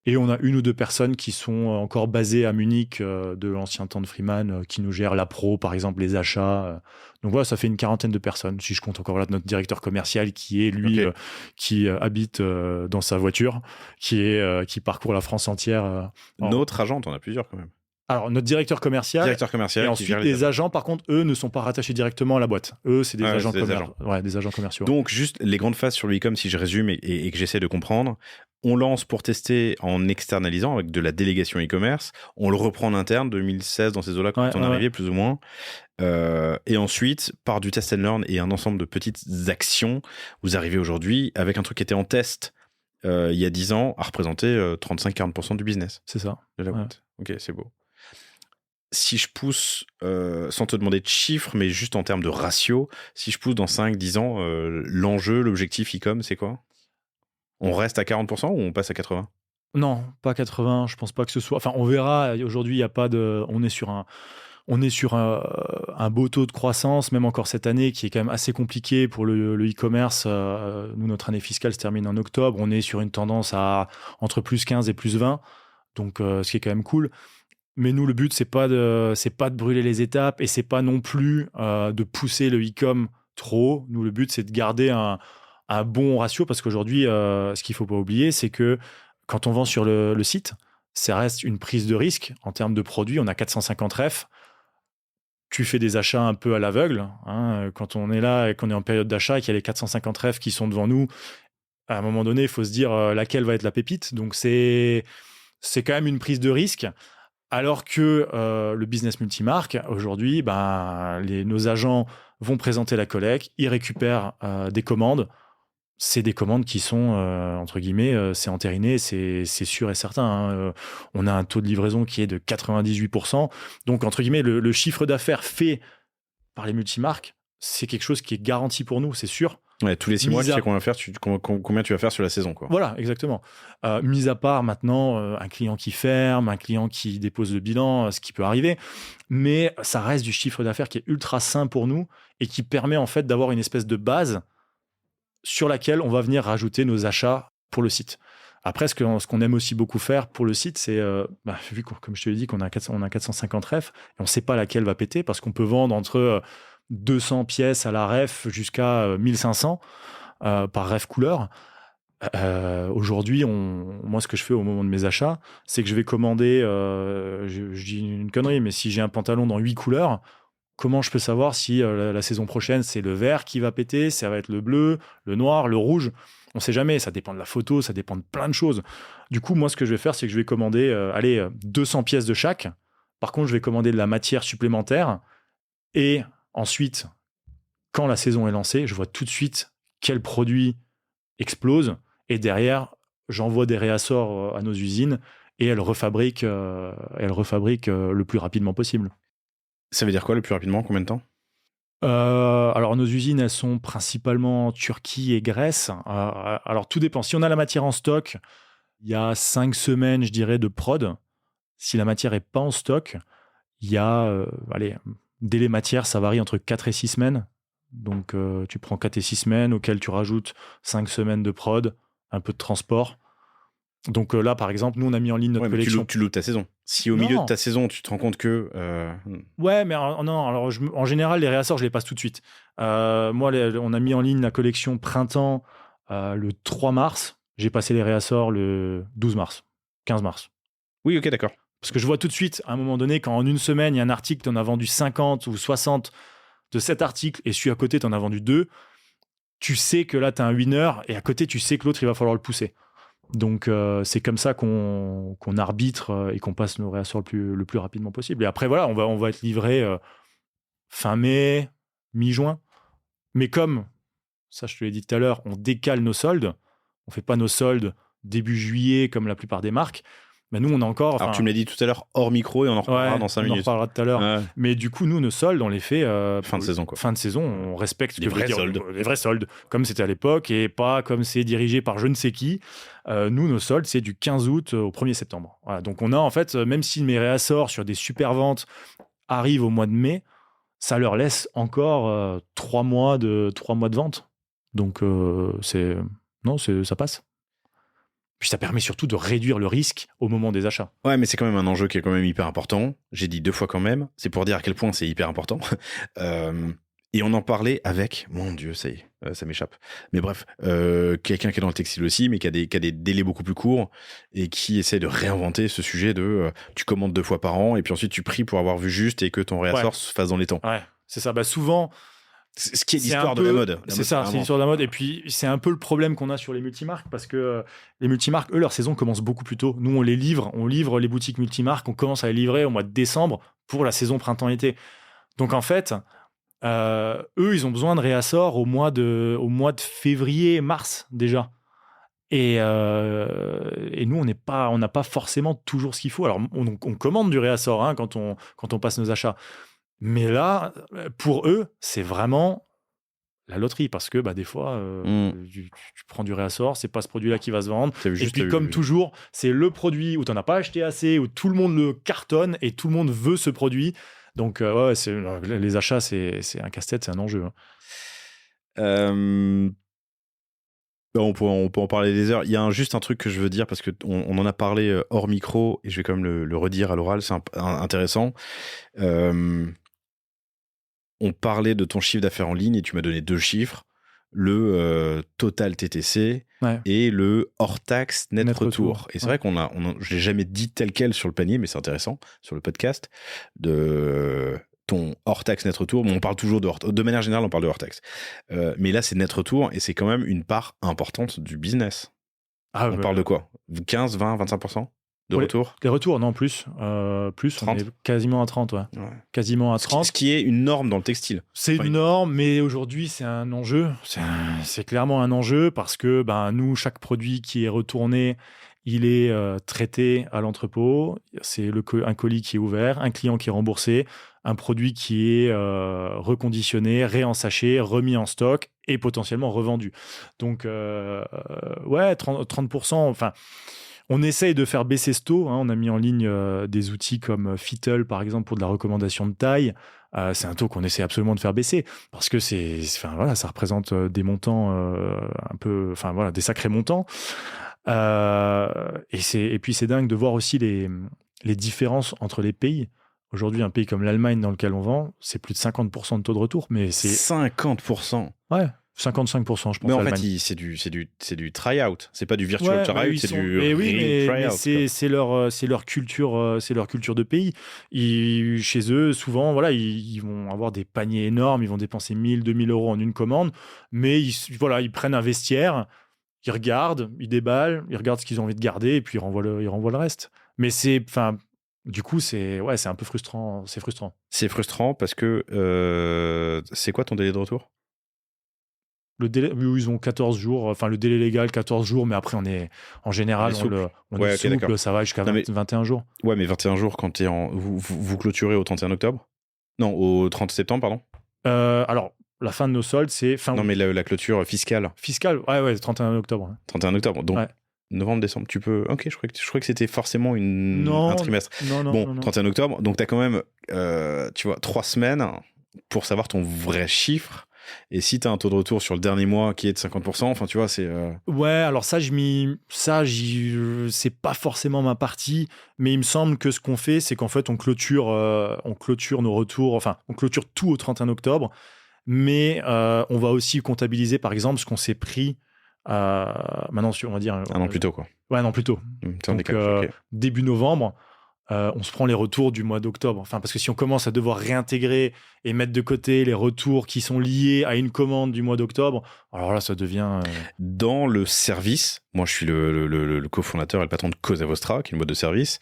Et on a 1 ou 2 personnes qui sont encore basées à Munich de l'ancien temps de Freeman, qui nous gèrent la pro, par exemple, les achats. Donc voilà, ça fait une 40aine de personnes. Si je compte encore notre directeur commercial qui est, lui, qui habite dans sa voiture, qui parcourt la France entière. Notre agent, on a plusieurs quand même. Alors, notre directeur commercial. Et ensuite, les agents, par contre, eux, ne sont pas rattachés directement à la boîte. Eux, c'est des agents commerciaux. Ouais, des agents commerciaux. Donc, juste les grandes phases sur le e-com, si je résume et que j'essaie de comprendre. On lance pour tester en externalisant avec de la délégation e-commerce. On le reprend en interne, 2016, dans ces eaux-là, quand on est arrivé, plus ou moins. Et ensuite, par du test and learn et un ensemble de petites actions, vous arrivez aujourd'hui avec un truc qui était en test il y a 10 ans à représenter 35-40% du business. C'est ça. De la boîte. Ok, c'est beau. Si je pousse, sans te demander de chiffres, mais juste en termes de ratio, si je pousse dans 5-10 ans, l'enjeu, l'objectif e-com, c'est quoi ? On reste à 40% ou on passe à 80% ? Non, pas 80, je pense pas que ce soit. Enfin, on verra. Aujourd'hui, il y a pas de. On est sur un beau taux de croissance, même encore cette année, qui est quand même assez compliqué pour le e-commerce. Nous, notre année fiscale se termine en octobre. On est sur une tendance à entre plus 15 et plus 20, donc ce qui est quand même cool. Mais nous, le but, c'est pas de brûler les étapes et c'est pas non plus de pousser le e-com trop. Nous, le but, c'est de garder un bon ratio parce qu'aujourd'hui, ce qu'il faut pas oublier, c'est que quand on vend sur le site, ça reste une prise de risque en termes de produits. On a 450 refs. Tu fais des achats un peu à l'aveugle. Hein. Quand on est là et qu'on est en période d'achat et qu'il y a les 450 refs qui sont devant nous, à un moment donné, il faut se dire laquelle va être la pépite. Donc, c'est quand même une prise de risque. Alors que le business multimarque, aujourd'hui, nos agents vont présenter la collecte, ils récupèrent des commandes. C'est des commandes qui sont, entre guillemets, c'est entériné, c'est sûr et certain. Hein. On a un taux de livraison qui est de 98%. Donc, entre guillemets, le chiffre d'affaires fait par les multimarques, c'est quelque chose qui est garanti pour nous, c'est sûr. Ouais, tous les 6 mois, tu sais combien tu vas faire sur la saison, quoi. Voilà, exactement. Mis à part maintenant un client qui ferme, un client qui dépose le bilan, ce qui peut arriver, mais ça reste du chiffre d'affaires qui est ultra sain pour nous et qui permet en fait d'avoir une espèce de base sur laquelle on va venir rajouter nos achats pour le site. Après, ce qu'on aime aussi beaucoup faire pour le site, c'est, vu comme je te l'ai dit, qu'on a 450 refs, et on ne sait pas laquelle va péter, parce qu'on peut vendre entre 200 pièces à la ref jusqu'à 1500 par ref couleur. Aujourd'hui, moi, ce que je fais au moment de mes achats, c'est que je vais commander, je dis une connerie, mais si j'ai un pantalon dans 8 couleurs, comment je peux savoir si la saison prochaine, c'est le vert qui va péter, ça va être le bleu, le noir, le rouge? On ne sait jamais, ça dépend de la photo, ça dépend de plein de choses. Du coup, moi, ce que je vais faire, c'est que je vais commander 200 pièces de chaque. Par contre, je vais commander de la matière supplémentaire. Et ensuite, quand la saison est lancée, je vois tout de suite quel produit explose. Et derrière, j'envoie des réassorts à nos usines et elles refabriquent le plus rapidement possible. Ça veut dire quoi le plus rapidement? Combien de temps? Alors, nos usines, elles sont principalement en Turquie et Grèce. Alors, tout dépend. Si on a la matière en stock, il y a 5 semaines, je dirais, de prod. Si la matière n'est pas en stock, il y a, délai matière, ça varie entre 4 et 6 semaines. Donc, tu prends 4 et 6 semaines, auxquelles tu rajoutes 5 semaines de prod, un peu de transport. Donc là, par exemple, nous, on a mis en ligne notre collection. Tu loupes ta saison. Si au milieu de ta saison, tu te rends compte que... Ouais, mais non. Alors, en général, les réassorts, je les passe tout de suite. Moi, on a mis en ligne la collection printemps le 3 mars. J'ai passé les réassorts le 12 mars, 15 mars. Oui, ok, d'accord. Parce que je vois tout de suite, à un moment donné, quand en une semaine, il y a un article, tu en as vendu 50 ou 60 de cet article, et celui à côté, tu en as vendu 2, tu sais que là, tu as un winner, et à côté, tu sais que l'autre, il va falloir le pousser. Donc, c'est comme ça qu'on arbitre et qu'on passe nos réassorts le plus rapidement possible. Et après, voilà, on va être livré fin mai, mi-juin. Mais comme, ça je te l'ai dit tout à l'heure, on décale nos soldes, on fait pas nos soldes début juillet comme la plupart des marques, mais nous, on a encore... Alors, tu me l'as dit tout à l'heure hors micro et on en reparlera dans 5 minutes. On en reparlera tout à l'heure. Ouais. Mais du coup, nous, nos soldes, on les fait... fin de saison, quoi. Fin de saison, on respecte les vrais soldes. Les vrais soldes, comme c'était à l'époque et pas comme c'est dirigé par je ne sais qui. Nous, nos soldes, c'est du 15 août au 1er septembre. Voilà. Donc, on a en fait, même si mes réassorts sur des super ventes arrivent au mois de mai, ça leur laisse encore 3 mois de vente. Donc, ça passe. Puis ça permet surtout de réduire le risque au moment des achats. Ouais, mais c'est quand même un enjeu qui est quand même hyper important. J'ai dit 2 fois quand même. C'est pour dire à quel point c'est hyper important. Et on en parlait avec... Mon Dieu, ça y est, ça m'échappe. Mais bref, quelqu'un qui est dans le textile aussi, mais qui a des délais beaucoup plus courts et qui essaie de réinventer ce sujet de... tu commandes 2 fois par an et puis ensuite tu pries pour avoir vu juste et que ton réassort se fasse dans les temps. Ouais, c'est ça. Souvent... Ce qui est l'histoire de la mode. C'est ça, c'est l'histoire de la mode. Et puis, c'est un peu le problème qu'on a sur les multimarques parce que les multimarques, eux, leur saison commence beaucoup plus tôt. Nous, on livre les boutiques multimarques, on commence à les livrer au mois de décembre pour la saison printemps-été. Donc, en fait, eux, ils ont besoin de réassorts au mois de février, mars déjà. Et nous, on n'a pas forcément toujours ce qu'il faut. Alors, on commande du réassort quand on passe nos achats. Mais là, pour eux, c'est vraiment la loterie parce que des fois tu prends du réassort, c'est pas ce produit-là qui va se vendre. Et puis comme toujours, c'est le produit où tu n'en as pas acheté assez, où tout le monde le cartonne et tout le monde veut ce produit. Donc les achats, c'est un casse-tête, c'est un enjeu. On peut en parler des heures. Il y a juste un truc que je veux dire parce qu'on en a parlé hors micro et je vais quand même le redire à l'oral, c'est intéressant. On parlait de ton chiffre d'affaires en ligne et tu m'as donné 2 chiffres, le total TTC et le hors taxe net retour. Et c'est vrai je ne l'ai jamais dit tel quel sur le panier, mais c'est intéressant sur le podcast de ton hors taxe net retour. Bon, on parle toujours de manière générale, on parle de hors taxe. Mais là, c'est net retour et c'est quand même une part importante du business. On parle de quoi ? 15, 20, 25% de retour ? Les retours, non, plus. 30. On est quasiment à 30, ouais. Quasiment à 30. Ce qui est une norme dans le textile. C'est une norme, mais aujourd'hui, c'est un enjeu. C'est clairement un enjeu parce que nous, chaque produit qui est retourné, il est traité à l'entrepôt. C'est un colis qui est ouvert, un client qui est remboursé, un produit qui est reconditionné, réensaché, remis en stock et potentiellement revendu. Donc, 30%, enfin... On essaye de faire baisser ce taux. On a mis en ligne des outils comme Fittle, par exemple, pour de la recommandation de taille. C'est un taux qu'on essaie absolument de faire baisser parce que ça représente des montants des sacrés montants. Et puis c'est dingue de voir aussi les différences entre les pays. Aujourd'hui, un pays comme l'Allemagne dans lequel on vend, c'est plus de 50% de taux de retour. Mais c'est 50%. Ouais. 55%, je pense. Mais en fait, c'est du try-out. C'est pas du virtual try-out, c'est du try-out. C'est leur culture de pays. Chez eux, souvent, ils vont avoir des paniers énormes. Ils vont dépenser 1 000, 2 000 euros en une commande. Mais ils prennent un vestiaire, ils regardent, ils déballent, ils regardent ce qu'ils ont envie de garder et puis ils renvoient le reste. Mais du coup, c'est un peu frustrant. C'est frustrant. C'est frustrant parce que c'est quoi ton délai de retour ? Le délai, ils ont 14 jours, enfin le délai légal 14 jours, mais après on est souple, ça va jusqu'à 21 jours. Ouais, mais 21 jours quand t'es vous clôturez au 31 octobre ? Non, au 30 septembre, pardon. Alors, la fin de nos soldes, c'est fin août. Non, mais la clôture fiscale. Fiscale, 31 octobre. 31 octobre, donc novembre, décembre, tu peux... Ok, je crois que c'était forcément un trimestre. Non. 31 octobre, donc t'as quand même, 3 semaines pour savoir ton vrai chiffre. Et si tu as un taux de retour sur le dernier mois qui est de 50%, enfin tu vois, c'est... Ouais, alors c'est pas forcément ma partie, mais il me semble que ce qu'on fait, c'est qu'en fait, on clôture nos retours, enfin, on clôture tout au 31 octobre, mais on va aussi comptabiliser, par exemple, ce qu'on s'est pris maintenant, on va dire... un an plus tôt, quoi. Ouais, un an plus tôt. Donc, début novembre, on se prend les retours du mois d'octobre. Enfin, parce que si on commence à devoir réintégrer et mettre de côté les retours qui sont liés à une commande du mois d'octobre, alors là, ça devient... Dans le service, moi, je suis le cofondateur et le patron de Cosa Vostra, qui est une boîte de service.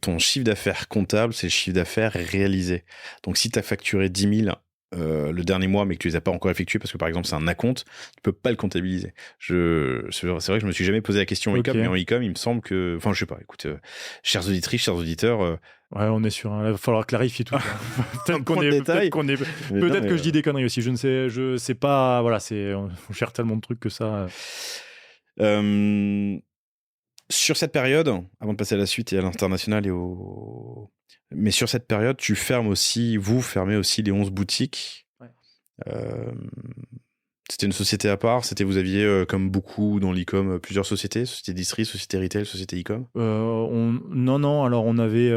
Ton chiffre d'affaires comptable, c'est le chiffre d'affaires réalisé. Donc, si tu as facturé 10 000 le dernier mois, mais que tu les as pas encore effectués parce que par exemple c'est un acompte, tu peux pas le comptabiliser. C'est vrai que je me suis jamais posé la question en e-com, mais en e-com, il me semble que, enfin je sais pas. Écoute, chères auditrices, chers auditeurs, ouais, on est sur il va falloir clarifier tout. Peut-être que je dis des conneries aussi. Je sais pas. Voilà, on cherche tellement de trucs que ça. Sur cette période, avant de passer à la suite et à l'international mais sur cette période, vous fermez aussi les 11 boutiques. Ouais. C'était une société à part. Vous aviez, comme beaucoup dans l'e-com, plusieurs sociétés, société distri, société retail, société e-com. Non. Alors on avait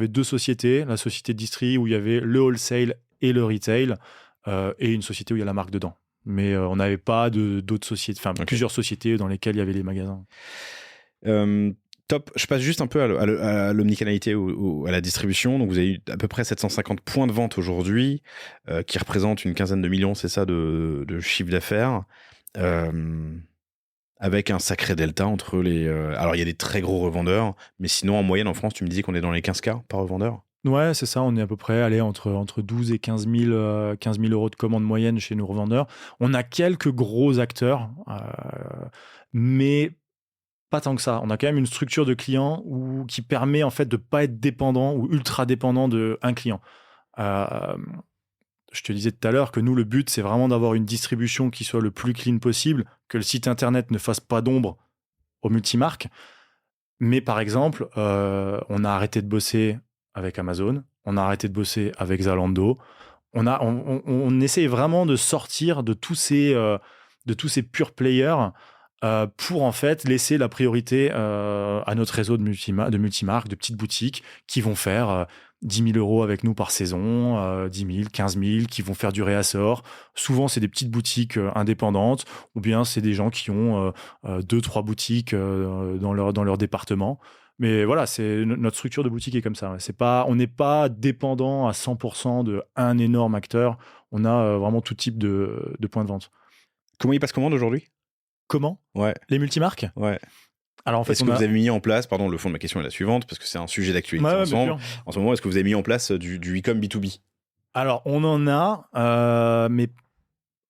2 sociétés. La société distri où il y avait le wholesale et le retail, et une société où il y a la marque dedans. Mais on n'avait pas d'autres sociétés, enfin plusieurs sociétés dans lesquelles il y avait les magasins. Top. Je passe juste un peu à l'omnicanalité ou à la distribution. Donc vous avez eu à peu près 750 points de vente aujourd'hui, qui représentent une quinzaine de millions, c'est ça, de chiffre d'affaires, avec un sacré delta entre les... alors il y a des très gros revendeurs, mais sinon en moyenne en France, tu me disais qu'on est dans les 15K par revendeur. Ouais, c'est ça, on est à peu près entre 12 et 15 000 euros de commande moyenne chez nos revendeurs. On a quelques gros acteurs, mais pas tant que ça. On a quand même une structure de clients qui permet en fait de pas être dépendant ou ultra dépendant d'un client. je te disais tout à l'heure que nous, le but, c'est vraiment d'avoir une distribution qui soit le plus clean possible, que le site internet ne fasse pas d'ombre aux multimarques. Mais par exemple, on a arrêté de bosser avec Amazon, on a arrêté de bosser avec Zalando. On essaie vraiment de sortir de tous ces pure players pour en fait laisser la priorité à notre réseau de multimarques, de petites boutiques qui vont faire 10 000 euros avec nous par saison, 10 000, 15 000, qui vont faire du réassort. Souvent, c'est des petites boutiques indépendantes ou bien c'est des gens qui ont 2-3 boutiques dans leur département. Mais voilà, notre structure de boutique est comme ça. On n'est pas dépendant à 100% d'un énorme acteur. On a vraiment tout type de points de vente. Comment ils passent commande aujourd'hui ? Comment ? Ouais. Les multimarques ? Ouais. Alors en fait, est-ce que vous avez mis en place, pardon, le fond de ma question est la suivante, parce que c'est un sujet d'actualité ensemble. En ce moment, est-ce que vous avez mis en place du e-com B2B ? Alors, on en a, mais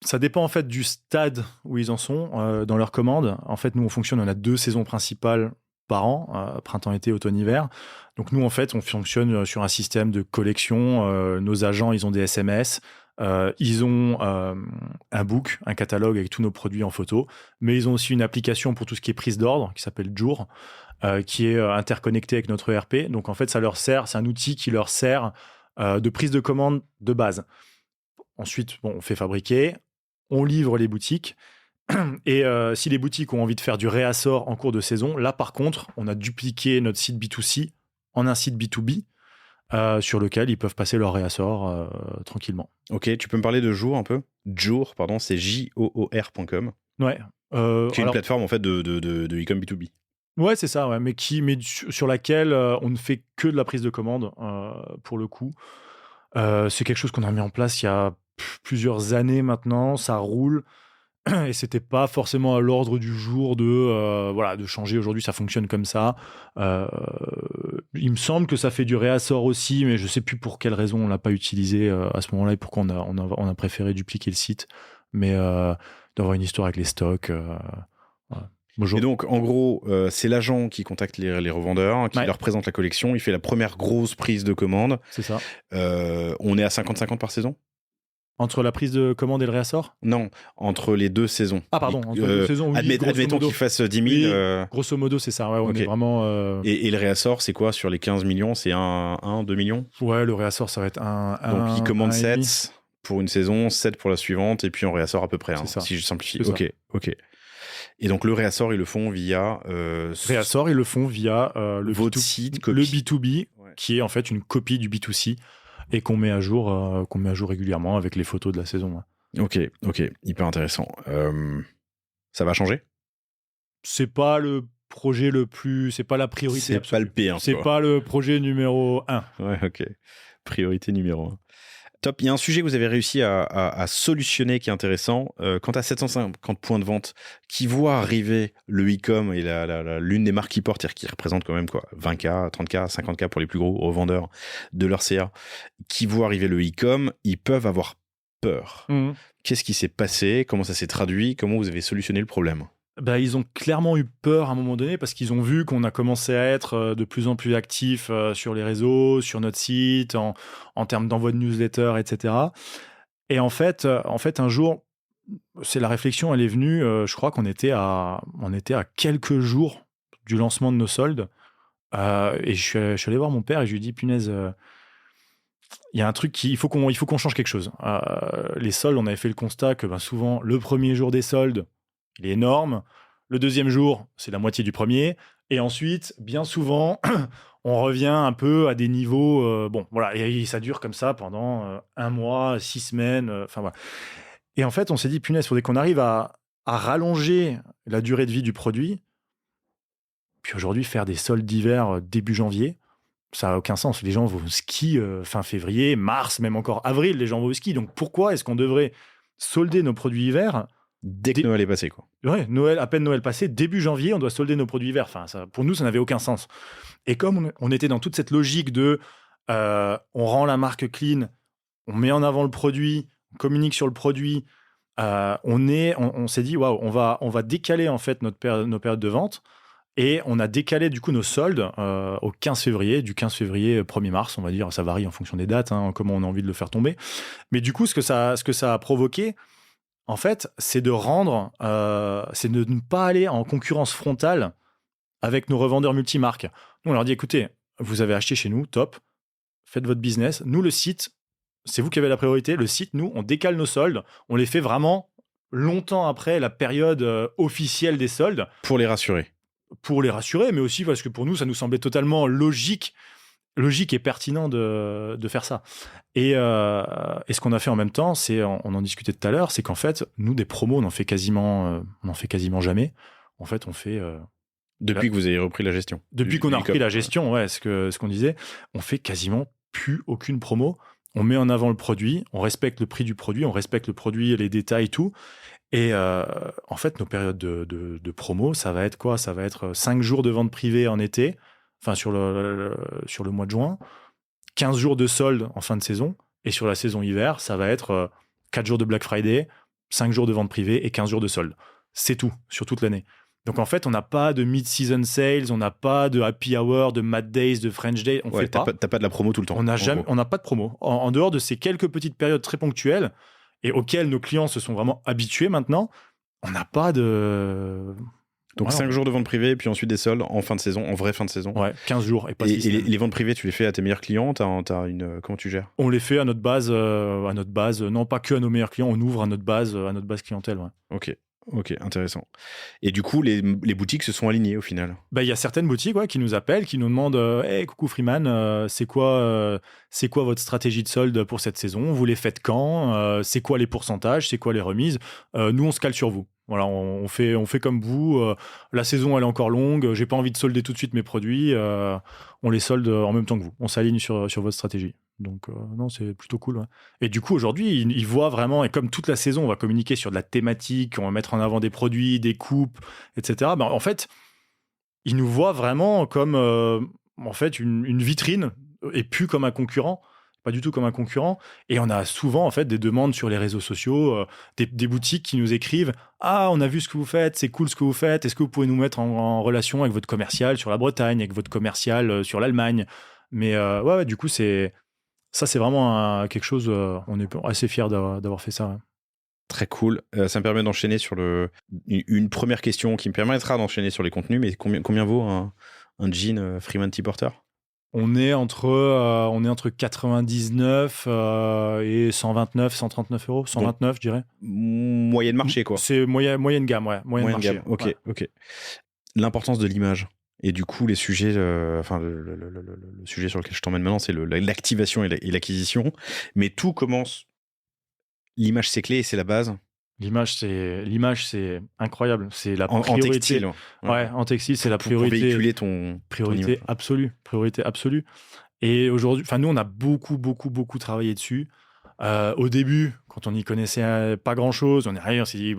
ça dépend en fait du stade où ils en sont dans leur commande. En fait, nous, on a 2 saisons principales par an, printemps-été, automne-hiver. Donc nous, en fait, on fonctionne sur un système de collection. Nos agents, ils ont des SMS. Ils ont un book, un catalogue avec tous nos produits en photo, mais ils ont aussi une application pour tout ce qui est prise d'ordre qui s'appelle Jour, qui est interconnectée avec notre ERP. Donc en fait, ça leur sert, c'est un outil qui leur sert de prise de commande de base. Ensuite, on fait fabriquer, on livre les boutiques. Et si les boutiques ont envie de faire du réassort en cours de saison, là par contre, on a dupliqué notre site B2C en un site B2B sur lequel ils peuvent passer leur réassort tranquillement. Ok, tu peux me parler de Jour un peu ? Jour, pardon, c'est joor.com. Ouais. Qui est une plateforme en fait de e-com B2B. Ouais, c'est ça, ouais, mais sur laquelle on ne fait que de la prise de commande pour le coup. C'est quelque chose qu'on a mis en place il y a plusieurs années maintenant, ça roule. Et c'était pas forcément à l'ordre du jour de changer. Aujourd'hui, ça fonctionne comme ça. Il me semble que ça fait du réassort aussi, mais je sais plus pour quelle raison on l'a pas utilisé à ce moment-là et pourquoi on a préféré dupliquer le site. Mais d'avoir une histoire avec les stocks. Voilà. Bonjour. Et donc, en gros, c'est l'agent qui contacte les revendeurs, qui leur présente la collection. Il fait la première grosse prise de commande. C'est ça. On est à 50-50 par saison ? Entre la prise de commande et le réassort ? Non, entre les 2 saisons. Ah, pardon, entre les 2 saisons, oui. Admettons qu'il fasse 10 000. Oui, grosso modo, c'est ça. Ouais, on est vraiment... Et le réassort, c'est quoi sur les 15 millions ? C'est 2 millions ? Ouais, le réassort, ça va être Donc, il commande 7 pour une saison, 7 pour la suivante, et puis on réassort à peu près, si je simplifie. Ok. Et donc, le réassort, ils le font via... Réassort, ils le font via votre site, le B2B, qui est en fait une copie du B2C, et qu'on met à jour régulièrement avec les photos de la saison. Ok, hyper intéressant. Ça va changer ? C'est pas le projet c'est pas la priorité c'est absolue. Pas le P1. C'est pas le projet numéro 1. Ouais, ok. Priorité numéro 1. Top. Il y a un sujet que vous avez réussi à solutionner qui est intéressant. Quant à 750 points de vente qui voient arriver le e-com et l'une des marques qui portent, qui représente quand même 20K, 30K, 50K pour les plus gros revendeurs de leur CA, qui voient arriver le e-com, ils peuvent avoir peur. Qu'est-ce qui s'est passé ? Comment ça s'est traduit ? Comment vous avez solutionné le problème ? Ils ont clairement eu peur à un moment donné parce qu'ils ont vu qu'on a commencé à être de plus en plus actifs sur les réseaux, sur notre site, en termes d'envoi de newsletters, etc. Et en fait, un jour, c'est la réflexion, elle est venue, je crois qu'on était à quelques jours du lancement de nos soldes. Et je suis allé voir mon père et je lui ai dit, punaise, il y a un truc il faut qu'on change quelque chose. Les soldes, on avait fait le constat que souvent, le premier jour des soldes, il est énorme. Le deuxième jour, c'est la moitié du premier. Et ensuite, bien souvent, on revient un peu à des niveaux... et ça dure comme ça pendant 1 mois, 6 semaines. Voilà. Et en fait, on s'est dit, punaise, il faudrait qu'on arrive à rallonger la durée de vie du produit. Puis aujourd'hui, faire des soldes d'hiver début janvier, ça n'a aucun sens. Les gens vont au ski fin février, mars, même encore avril, les gens vont au ski. Donc pourquoi est-ce qu'on devrait solder nos produits hiver dès que Noël est passé, quoi. Ouais, à peine Noël passé, début janvier, on doit solder nos produits hiver. Pour nous, ça n'avait aucun sens. Et comme on était dans toute cette logique de on rend la marque clean, on met en avant le produit, on communique sur le produit, on s'est dit waouh, on va décaler en fait nos périodes de vente Et on a décalé du coup nos soldes au 15 février, du 15 février 1er mars, on va dire, ça varie en fonction des dates, comment on a envie de le faire tomber. Mais du coup, ce que ça a provoqué, en fait, c'est de c'est de ne pas aller en concurrence frontale avec nos revendeurs multimarques. Nous, on leur dit, écoutez, vous avez acheté chez nous, top, faites votre business. Nous, le site, c'est vous qui avez la priorité. Le site, nous, on décale nos soldes, on les fait vraiment longtemps après la période officielle des soldes. Pour les rassurer. Pour les rassurer, mais aussi parce que pour nous, ça nous semblait totalement logique et pertinent de faire ça. Et ce qu'on a fait en même temps, on en discutait tout à l'heure, c'est qu'en fait, nous, des promos, on en fait quasiment jamais. En fait, on fait... Depuis que vous avez repris la gestion. Depuis qu'on a repris la gestion, ouais, ce qu'on disait, on fait quasiment plus aucune promo. On met en avant le produit, on respecte le prix du produit, on respecte le produit, les détails, tout. Et en fait, nos périodes de promo, ça va être quoi ? Ça va être 5 jours de vente privée en été, enfin sur le mois de juin, 15 jours de solde en fin de saison, et sur la saison hiver, ça va être 4 jours de Black Friday, 5 jours de vente privée et 15 jours de solde. C'est tout, sur toute l'année. Donc en fait, on n'a pas de mid-season sales, on n'a pas de happy hour, de Mad Days, de French Day, on fait pas. T'as pas de la promo tout le temps. On n'a pas de promo. En dehors de ces quelques petites périodes très ponctuelles et auxquelles nos clients se sont vraiment habitués maintenant, on n'a pas de... Donc 5 jours de vente privée, puis ensuite des soldes en fin de saison, en vraie fin de saison. Ouais, 15 jours. Et les ventes privées, tu les fais à tes meilleurs clients, comment tu gères ? On les fait à notre base, non pas que à nos meilleurs clients, on ouvre à notre base clientèle. Ouais. Ok, intéressant. Et du coup, les boutiques se sont alignées au final. Il y a certaines boutiques qui nous appellent, qui nous demandent hey, coucou Freeman, c'est quoi votre stratégie de solde pour cette saison ? Vous les faites quand ? C'est quoi les pourcentages ? C'est quoi les remises ? Nous, on se cale sur vous. Voilà, on fait comme vous. La saison, elle est encore longue. J'ai pas envie de solder tout de suite mes produits. On les solde en même temps que vous. On s'aligne sur votre stratégie. Donc, non, c'est plutôt cool. Ouais. Et du coup, aujourd'hui, ils voient vraiment, et comme toute la saison, on va communiquer sur de la thématique, on va mettre en avant des produits, des coupes, etc. En fait, ils nous voient vraiment comme une vitrine et plus comme un concurrent. Pas du tout comme un concurrent. Et on a souvent, en fait, des demandes sur les réseaux sociaux, des boutiques qui nous écrivent « Ah, on a vu ce que vous faites, c'est cool ce que vous faites. Est-ce que vous pouvez nous mettre en relation avec votre commercial sur la Bretagne, avec votre commercial sur l'Allemagne ?» Mais ouais, du coup, c'est vraiment quelque chose, on est assez fiers d'avoir fait ça. Ouais. Très cool. Ça me permet d'enchaîner sur une première question qui me permettra d'enchaîner sur les contenus. Mais combien vaut un jean Freeman T-Porter ? On est entre 99 et 129, 139 euros. 129, donc, je dirais. Moyenne marché, quoi. C'est moyenne gamme, ouais. Moyenne marché. Gamme. Ok. L'importance de l'image. Et du coup, les sujets, le sujet sur lequel je t'emmène maintenant, c'est l'activation et l'acquisition. Mais tout commence. L'image, c'est clé et c'est la base. L'image, c'est incroyable. C'est la priorité. En textile. Ouais, en textile, c'est la priorité. Pour véhiculer ton priorité absolue. Priorité absolue. Et aujourd'hui, nous, on a beaucoup travaillé dessus. Au début, quand on n'y connaissait pas grand-chose, on est arrivé, on s'est dit,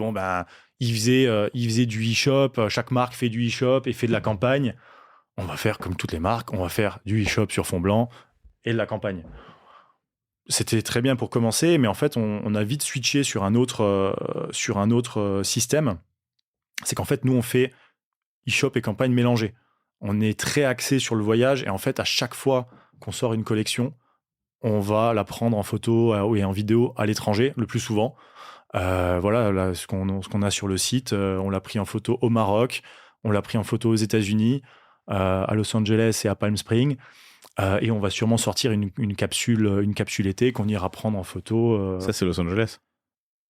il faisait du e-shop. Chaque marque fait du e-shop et fait de la campagne. On va faire comme toutes les marques. On va faire du e-shop sur fond blanc et de la campagne. C'était très bien pour commencer, mais en fait, on a vite switché sur un autre système. C'est qu'en fait, nous, on fait e-shop et campagne mélangée. On est très axé sur le voyage et en fait, à chaque fois qu'on sort une collection, on va la prendre en photo et en vidéo à l'étranger, le plus souvent. Voilà, là, ce qu'on a sur le site, on l'a pris en photo au Maroc, on l'a pris en photo aux États-Unis, à Los Angeles et à Palm Springs. Et on va sûrement sortir une capsule été qu'on ira prendre en photo. Ça, c'est Los Angeles.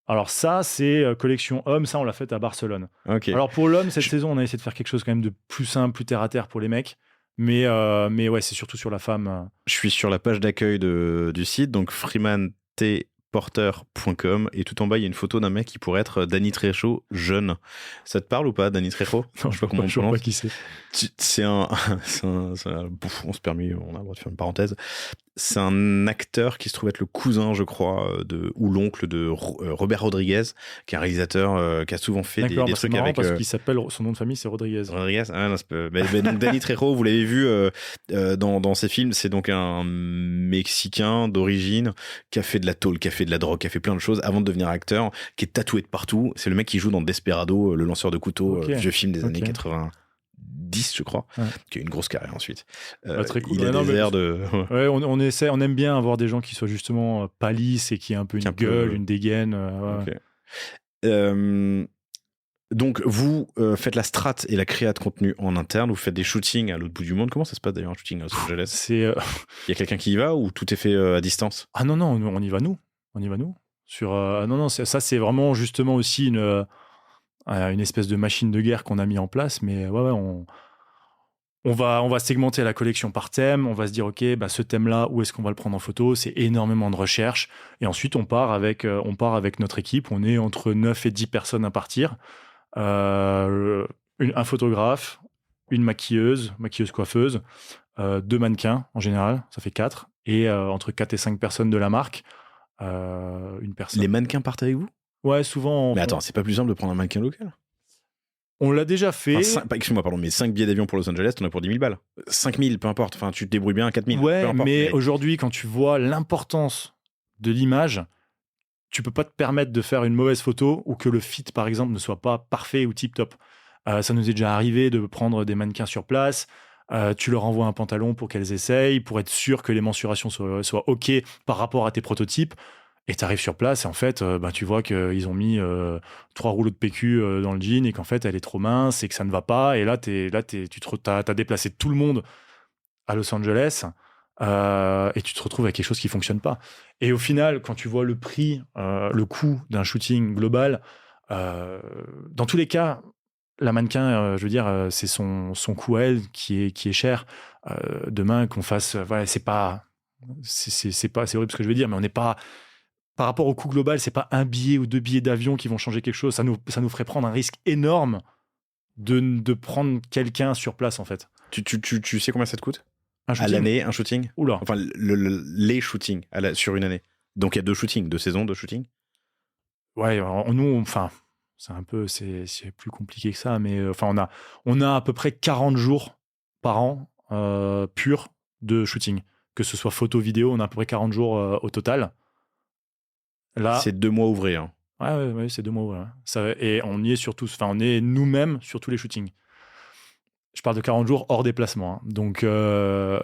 Alors ça, c'est collection homme. Ça, on l'a fait à Barcelone. Okay. Alors pour l'homme, cette saison, on a essayé de faire quelque chose quand même de plus simple, plus terre à terre pour les mecs. Mais ouais, c'est surtout sur la femme. Je suis sur la page d'accueil du site, donc freemantporter.com, et tout en bas, il y a une photo d'un mec qui pourrait être Danny Trejo jeune. Ça te parle ou pas, Danny Trejo ? Non, je ne sais pas qui c'est. C'est on se permet, on a le droit de faire une parenthèse. C'est un acteur qui se trouve être le cousin, je crois, ou l'oncle de Robert Rodriguez, qui est un réalisateur qui a souvent fait des trucs marrant avec. Parce qu'il s'appelle, son nom de famille, c'est Rodriguez. Rodriguez, donc Danny Trejo, vous l'avez vu dans ses films, c'est donc un Mexicain d'origine qui a fait de la tôle, qui a fait de la drogue, qui a fait plein de choses avant de devenir acteur, qui est tatoué de partout. C'est le mec qui joue dans Desperado, le lanceur de couteau, vieux film des années 90, 2010, je crois, Ouais. qui a une grosse carrière ensuite. Très cool. Il a des airs de... Ouais, on aime bien avoir des gens qui soient justement pas lisses et qui aient un peu une gueule, une dégaine. Ok. Donc, vous faites la strat et la créa de contenu en interne, vous faites des shootings à l'autre bout du monde. Comment ça se passe d'ailleurs, un shooting à Los Angeles ? Il y a quelqu'un qui y va ou tout est fait à distance ? Ah non, on y va nous. Non, ça c'est vraiment justement aussi une espèce de machine de guerre qu'on a mis en place. Mais on va segmenter la collection par thème. On va se dire, OK, ce thème-là, où est-ce qu'on va le prendre en photo ? C'est énormément de recherche. Et ensuite, on part avec notre équipe. On est entre 9 et 10 personnes à partir. Un photographe, une maquilleuse coiffeuse, 2 mannequins en général, ça fait 4, et entre 4 et 5 personnes de la marque, une personne. Les mannequins partent avec vous ? Ouais, souvent. Mais attends, c'est pas plus simple de prendre un mannequin local ? On l'a déjà fait. Excuse-moi, pardon, mais 5 billets d'avion pour Los Angeles, t'en as pour 10 000 balles. 5 000, peu importe. Enfin, tu te débrouilles bien à 4 000. Ouais, peu importe, mais aujourd'hui, quand tu vois l'importance de l'image, tu peux pas te permettre de faire une mauvaise photo ou que le fit, par exemple, ne soit pas parfait ou tip-top. Ça nous est déjà arrivé de prendre des mannequins sur place. Tu leur envoies un pantalon pour qu'elles essayent, pour être sûr que les mensurations soient OK par rapport à tes prototypes. Et tu arrives sur place et en fait, tu vois qu'ils ont mis 3 rouleaux de PQ dans le jean et qu'en fait, elle est trop mince et que ça ne va pas. Et là, t'as déplacé tout le monde à Los Angeles et tu te retrouves avec quelque chose qui ne fonctionne pas. Et au final, quand tu vois le prix, le coût d'un shooting global, dans tous les cas, la mannequin, je veux dire, c'est son coût à elle qui est cher. Demain, qu'on fasse... voilà, c'est horrible ce que je veux dire, mais on n'est pas... Par rapport au coût global, c'est pas un billet ou 2 billets d'avion qui vont changer quelque chose. Ça nous ferait prendre un risque énorme de prendre quelqu'un sur place, en fait. Tu sais combien ça te coûte ? À l'année, un shooting ? Oula. Enfin, les shootings sur une année. Donc, il y a 2 shootings, 2 saisons de shooting ? Ouais, nous, c'est plus compliqué que ça, mais on a à peu près 40 jours par an purs de shooting. Que ce soit photo, vidéo, on a à peu près 40 jours au total. Là, c'est 2 mois ouvrés. Hein. Ouais, c'est 2 mois ouvrés. Et on y est sur tous. Enfin, on est nous-mêmes sur tous les shootings. Je parle de 40 jours hors déplacement. Hein. Donc, là,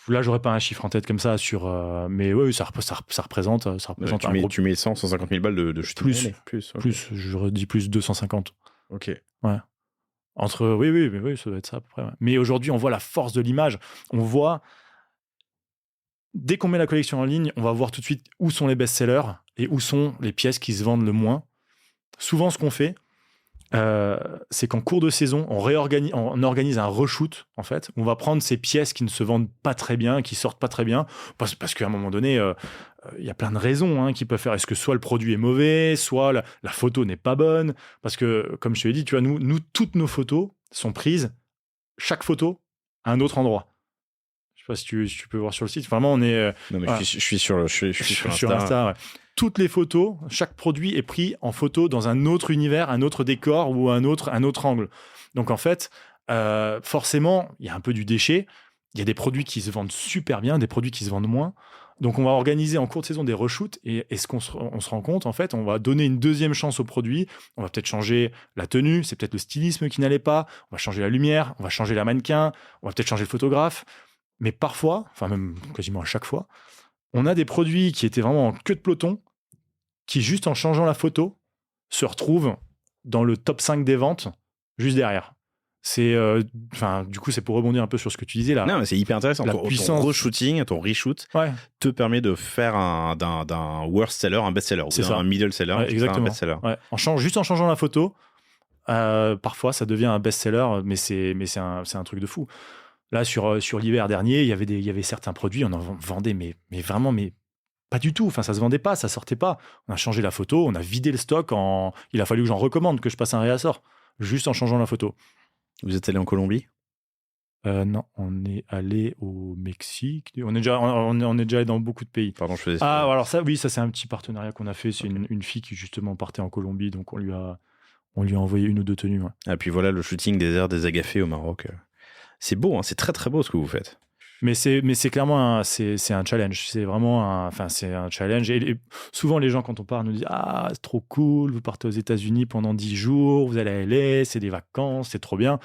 j'aurais pas un chiffre en tête comme ça mais oui, ça représente tu mets 150 000 balles de shooting. Plus, je dis plus 250. Ok. Ouais. Oui, ça doit être ça à peu près. Ouais. Mais aujourd'hui, on voit la force de l'image. On voit... Dès qu'on met la collection en ligne, on va voir tout de suite où sont les best-sellers et où sont les pièces qui se vendent le moins. Souvent, ce qu'on fait, c'est qu'en cours de saison, on organise un reshoot, en fait. On va prendre ces pièces qui ne se vendent pas très bien, qui sortent pas très bien, parce qu'à un moment donné, il y a plein de raisons qui peuvent faire. Est-ce que soit le produit est mauvais, soit la photo n'est pas bonne ? Parce que, comme je te l'ai dit, tu vois, nous, toutes nos photos sont prises, chaque photo, à un autre endroit. Je sais pas si tu peux voir sur le site. Vraiment, on est. Non, mais voilà. je suis sur Insta. Ouais. Toutes les photos, chaque produit est pris en photo dans un autre univers, un autre décor ou un autre angle. Donc en fait, forcément, il y a un peu du déchet. Il y a des produits qui se vendent super bien, des produits qui se vendent moins. Donc on va organiser en cours de saison des reshoots et ce qu'on se rend compte, en fait, on va donner une deuxième chance au produit. On va peut-être changer la tenue, c'est peut-être le stylisme qui n'allait pas. On va changer la lumière, on va changer la mannequin, on va peut-être changer le photographe. Mais parfois, enfin même quasiment à chaque fois, on a des produits qui étaient vraiment en queue de peloton, qui juste en changeant la photo, se retrouvent dans le top 5 des ventes, juste derrière. Du coup, c'est pour rebondir un peu sur ce que tu disais là. Non, mais c'est hyper intéressant. Ton re-shooting, ton reshoot te permet de faire d'un worst seller un best-seller. C'est ça. Un middle seller, exactement. Un best-seller. Ouais. Juste en changeant la photo, parfois ça devient un best-seller, mais c'est un truc de fou. Là, sur l'hiver dernier, il y avait certains produits, on en vendait, mais vraiment, mais pas du tout. Enfin, ça se vendait pas, ça sortait pas. On a changé la photo, on a vidé le stock. Il a fallu que j'en recommande, que je passe un réassort, juste en changeant la photo. Vous êtes allé en Colombie ? Non, on est allé au Mexique. On est déjà allé dans beaucoup de pays. Pardon, je faisais ça. Alors ça, oui, ça c'est un petit partenariat qu'on a fait. C'est une fille qui justement partait en Colombie, donc on lui a envoyé 1 ou 2 tenues. Ouais. Et puis voilà, le shooting des airs des agafés au Maroc. C'est beau, hein, c'est très très beau ce que vous faites. Mais c'est clairement c'est un challenge. C'est vraiment c'est un challenge. Et souvent, les gens, quand on part, nous disent ah, c'est trop cool, vous partez aux États-Unis pendant 10 jours, vous allez à LA, c'est des vacances, c'est trop bien.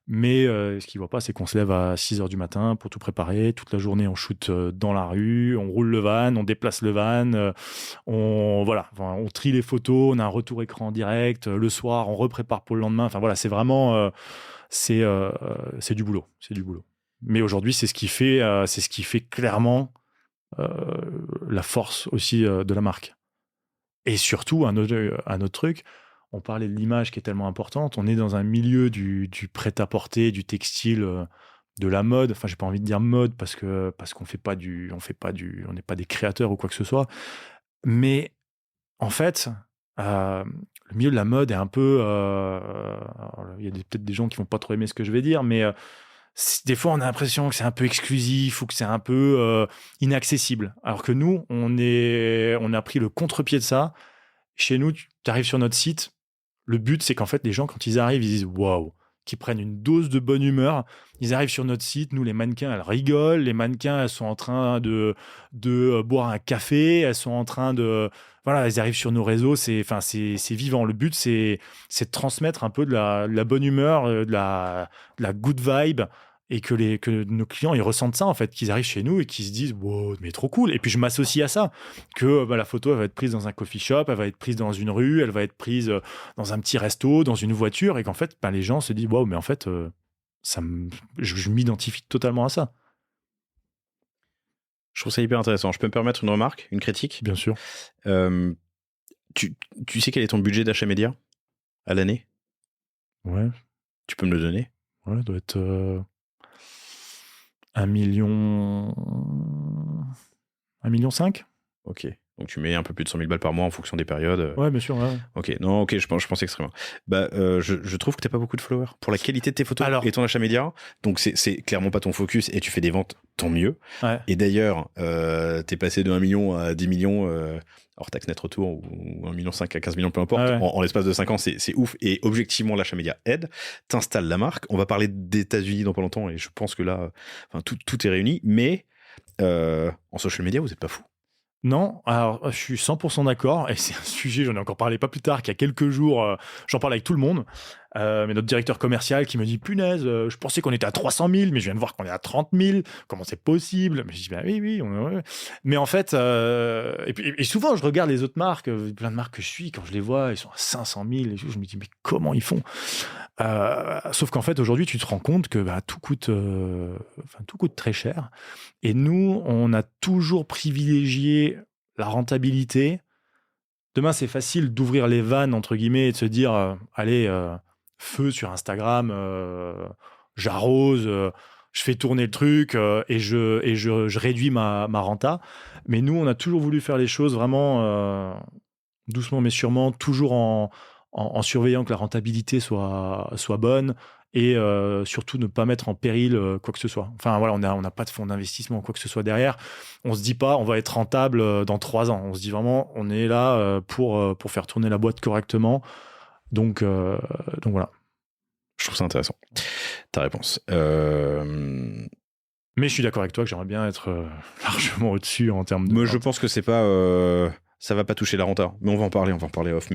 Mais ce qu'ils ne voient pas, c'est qu'on se lève à 6 heures du matin pour tout préparer. Toute la journée, on shoot dans la rue, on roule le van, on déplace le van, on trie les photos, on a un retour écran en direct. Le soir, on reprépare pour le lendemain. Enfin voilà, c'est vraiment c'est du boulot. C'est du boulot. Mais aujourd'hui, c'est ce qui fait clairement la force aussi de la marque. Et surtout, un autre truc, on parlait de l'image qui est tellement importante. On est dans un milieu du prêt-à-porter, du textile, de la mode. Enfin, j'ai pas envie de dire mode parce qu'on n'est pas des créateurs ou quoi que ce soit. Mais en fait, le milieu de la mode est un peu. Il y a peut-être des gens qui vont pas trop aimer ce que je vais dire, mais des fois, on a l'impression que c'est un peu exclusif ou que c'est un peu inaccessible. Alors que nous, on a pris le contre-pied de ça. Chez nous, tu arrives sur notre site. Le but, c'est qu'en fait, les gens, quand ils arrivent, ils disent waouh, qu'ils prennent une dose de bonne humeur. Ils arrivent sur notre site. Nous, les mannequins, elles rigolent. Les mannequins, elles sont en train de boire un café. Elles sont en train de. Voilà, elles arrivent sur nos réseaux. C'est vivant. Le but, c'est de transmettre un peu de la bonne humeur, de la good vibe. Et que nos clients, ils ressentent ça, en fait, qu'ils arrivent chez nous et qu'ils se disent wow, mais trop cool. Et puis, je m'associe à ça, que la photo, elle va être prise dans un coffee shop, elle va être prise dans une rue, elle va être prise dans un petit resto, dans une voiture, et qu'en fait, les gens se disent wow, mais en fait, je m'identifie totalement à ça. Je trouve ça hyper intéressant. Je peux me permettre une remarque, une critique ? Bien sûr. Tu sais quel est ton budget d'achat média à l'année ? Ouais. Tu peux me le donner ? Ouais, ça doit être 1,5 million. 1,5 million. Ok. Donc tu mets un peu plus de 100 000 balles par mois en fonction des périodes. Ouais, bien sûr. Ouais. Ok, non, ok, je pense extrêmement. Je trouve que t'as pas beaucoup de followers pour la qualité de tes photos et ton achat média. Donc c'est clairement pas ton focus et tu fais des ventes, tant mieux. Ouais. Et d'ailleurs, t'es passé de 1 million à 10 millions hors taxe net retour ou 1,5 million à 15 millions, peu importe. Ouais. En l'espace de 5 ans, c'est ouf. Et objectivement, l'achat média aide. T'installes la marque. On va parler des États-Unis dans pas longtemps et je pense que là, tout est réuni. Mais en social media, vous êtes pas fou. Non, alors je suis 100% d'accord, et c'est un sujet, j'en ai encore parlé pas plus tard, qu'il y a quelques jours, j'en parle avec tout le monde, mais notre directeur commercial qui me dit, punaise, je pensais qu'on était à 300 000, mais je viens de voir qu'on est à 30 000, comment c'est possible ? Mais je dis, bah oui, mais en fait, et souvent je regarde les autres marques, plein de marques que je suis, quand je les vois, ils sont à 500 000, et je me dis, mais comment ils font ? Sauf qu'en fait, aujourd'hui, tu te rends compte que tout coûte très cher. Et nous, on a toujours privilégié la rentabilité. Demain, c'est facile d'ouvrir les vannes, entre guillemets, et de se dire, allez, feu sur Instagram, j'arrose, je fais tourner le truc et je réduis ma renta. Mais nous, on a toujours voulu faire les choses vraiment doucement mais sûrement, toujours en surveillant que la rentabilité soit bonne et surtout ne pas mettre en péril quoi que ce soit. Enfin voilà, on n'a pas de fonds d'investissement ou quoi que ce soit derrière. On se dit pas on va être rentable dans 3 ans. On se dit vraiment on est là pour faire tourner la boîte correctement. Donc voilà. Je trouve ça intéressant, ta réponse. Mais je suis d'accord avec toi que j'aimerais bien être largement au-dessus en termes de... Moi, je pense que c'est pas... ça va pas toucher la renta, mais on va en parler off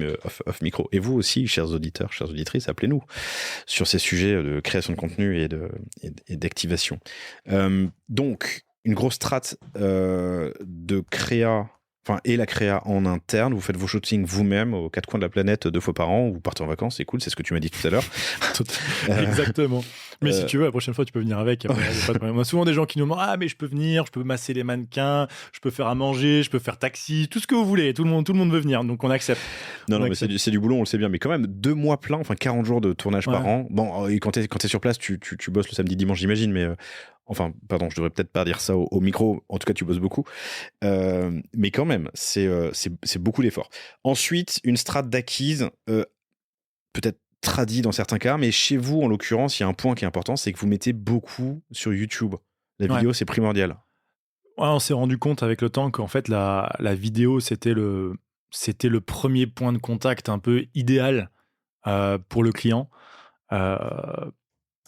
micro. Et vous aussi, chers auditeurs, chères auditrices, appelez-nous sur ces sujets de création de contenu et d'activation. Donc, une grosse strate de créa, et la créa en interne. Vous faites vos shootings vous-même aux 4 coins de la planète 2 fois par an. Vous partez en vacances, c'est cool, c'est ce que tu m'as dit tout à l'heure. Exactement. Mais si tu veux, la prochaine fois, tu peux venir avec. Pas de problème. On a souvent des gens qui nous demandent mais je peux venir, je peux masser les mannequins, je peux faire à manger, je peux faire taxi, tout ce que vous voulez. Tout le monde veut venir, donc on accepte. Non, mais c'est du boulot, on le sait bien. Mais quand même, 2 mois pleins, 40 jours de tournage par an. Bon, et quand t'es sur place, tu bosses le samedi, dimanche, j'imagine, mais... pardon, je devrais peut-être pas dire ça au micro. En tout cas, tu bosses beaucoup. Mais quand même, c'est beaucoup d'efforts. Ensuite, une strate d'acquise, peut-être tradie dans certains cas, mais chez vous, en l'occurrence, il y a un point qui est important, c'est que vous mettez beaucoup sur YouTube. La vidéo, c'est primordial. Ouais, on s'est rendu compte avec le temps qu'en fait, la vidéo, c'était le premier point de contact un peu idéal pour le client.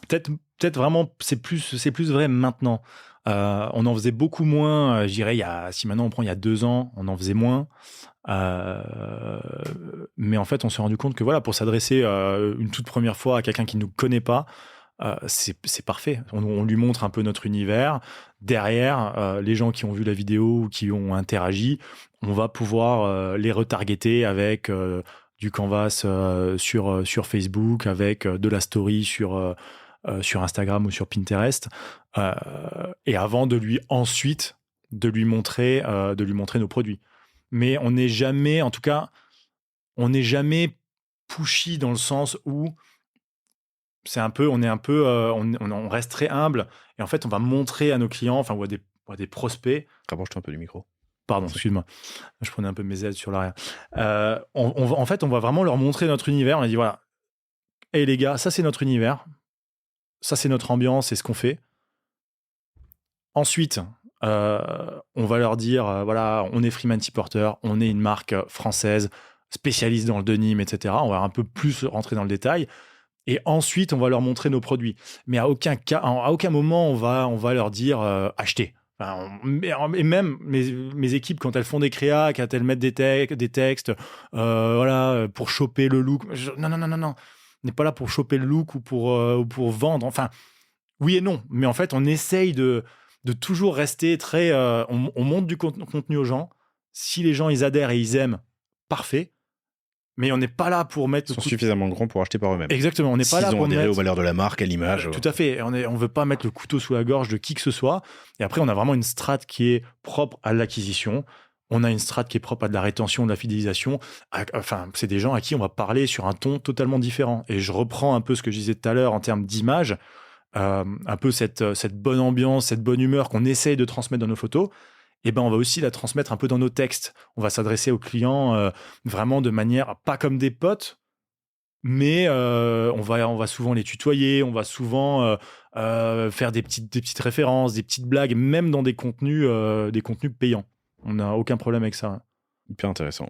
Peut-être vraiment, c'est plus vrai maintenant. On en faisait beaucoup moins, je dirais, si maintenant on prend il y a 2 ans, on en faisait moins. Mais en fait, on s'est rendu compte que voilà, pour s'adresser une toute première fois à quelqu'un qui ne nous connaît pas, c'est parfait. On lui montre un peu notre univers. Derrière, les gens qui ont vu la vidéo ou qui ont interagi, on va pouvoir les retargeter avec du canvas sur Facebook, avec de la story sur Instagram ou sur Pinterest. Et avant de lui montrer nos produits. Mais on n'est jamais, en tout cas, on n'est jamais pushy dans le sens où on reste très humble et en fait, on va montrer à nos clients, enfin, ou à des prospects. Rapproche-toi un peu du micro. Pardon, excuse-moi. Je prenais un peu mes aides sur l'arrière. En fait, on va vraiment leur montrer notre univers. On a dit, voilà, hey les gars, ça c'est notre univers. Ça c'est notre ambiance, c'est ce qu'on fait. Ensuite, on va leur dire, voilà, on est Freeman T-Porter, on est une marque française, spécialiste dans le denim, etc. On va un peu plus rentrer dans le détail. Et ensuite, on va leur montrer nos produits. Mais à aucun moment, on va leur dire achetez. Et même mes équipes, quand elles font des créas, quand elles mettent des textes, voilà, pour choper le look. Non. On n'est pas là pour choper le look ou pour vendre. Enfin, oui et non. Mais en fait, on essaye de toujours rester très. On montre du contenu aux gens. Si les gens ils adhèrent et ils aiment, parfait. Mais on n'est pas là pour mettre. Ils sont suffisamment grands pour acheter par eux-mêmes. Exactement, on n'est pas là pour mettre. S'ils ont adhéré aux valeurs de la marque, à l'image. Tout à fait. On veut pas mettre le couteau sous la gorge de qui que ce soit. Et après, on a vraiment une strat qui est propre à l'acquisition. On a une strat qui est propre à de la rétention, de la fidélisation. Enfin, c'est des gens à qui on va parler sur un ton totalement différent. Et je reprends un peu ce que je disais tout à l'heure en termes d'image. Un peu cette bonne ambiance, cette bonne humeur qu'on essaye de transmettre dans nos photos. Et ben on va aussi la transmettre un peu dans nos textes. On va s'adresser aux clients vraiment de manière, pas comme des potes, mais on va souvent les tutoyer, on va souvent faire des petites références, des petites blagues, même dans des contenus payants. On n'a aucun problème avec ça. Hyper intéressant.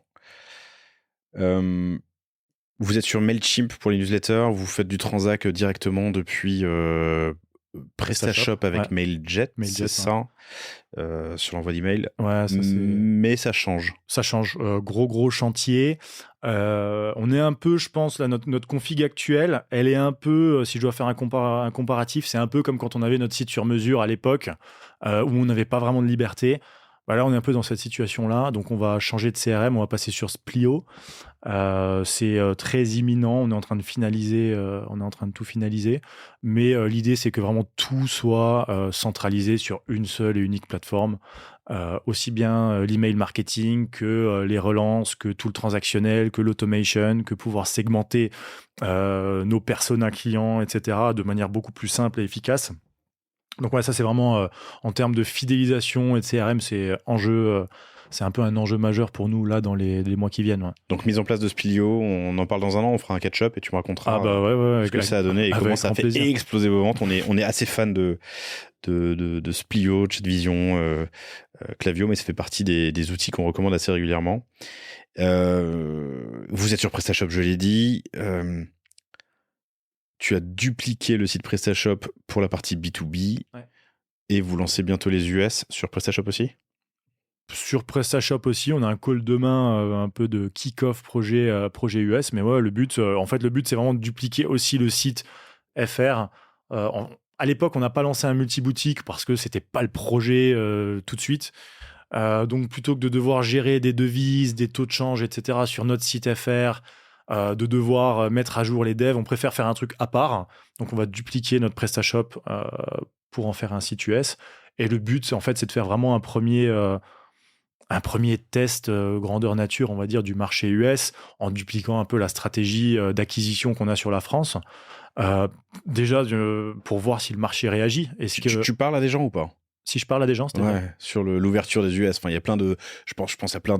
Vous êtes sur Mailchimp pour les newsletters, vous faites du transac directement depuis PrestaShop avec Mailjet, c'est ça, sur l'envoi d'email. Ouais, mais ça change. Ça change. Gros chantier. On est un peu, je pense, là, notre config actuelle, elle est un peu, si je dois faire un comparatif, c'est un peu comme quand on avait notre site sur mesure à l'époque, où on n'avait pas vraiment de liberté. Bah là, on est un peu dans cette situation-là. Donc, on va changer de CRM, on va passer sur Splio. C'est très imminent. On est en train de finaliser, on est en train de tout finaliser. Mais l'idée, c'est que vraiment tout soit centralisé sur une seule et unique plateforme. Aussi bien l'email marketing que les relances, que tout le transactionnel, que l'automation, que pouvoir segmenter nos personas clients, etc. de manière beaucoup plus simple et efficace. Donc ouais, ça c'est vraiment en termes de fidélisation et de CRM, c'est un peu un enjeu majeur pour nous là dans les mois qui viennent. Ouais. Donc mise en place de Splio, on en parle dans un an, on fera un catch-up et tu me raconteras ce que ça a donné et comment ça a fait exploser vos ventes. On est assez fan de Splio, Chatvision, Klaviyo, mais ça fait partie des outils qu'on recommande assez régulièrement. Vous êtes sur PrestaShop, je l'ai dit. Tu as dupliqué le site PrestaShop pour la partie B2B et vous lancez bientôt les US sur PrestaShop aussi ? Sur PrestaShop aussi, on a un call demain, un peu de kick-off projet US. Mais ouais, le but, c'est vraiment de dupliquer aussi le site FR. À l'époque, on n'a pas lancé un multi-boutique parce que c'était pas le projet tout de suite. Donc, plutôt que de devoir gérer des devises, des taux de change, etc. sur notre site FR, de devoir mettre à jour les devs, on préfère faire un truc à part. Donc, on va dupliquer notre PrestaShop pour en faire un site US. Et le but, c'est de faire vraiment un premier test grandeur nature, on va dire, du marché US, en dupliquant un peu la stratégie d'acquisition qu'on a sur la France. Déjà, pour voir si le marché réagit. Tu parles à des gens ou pas ? Si je parle à des gens, c'est sur l'ouverture des US. Enfin, il y a plein de, je pense à plein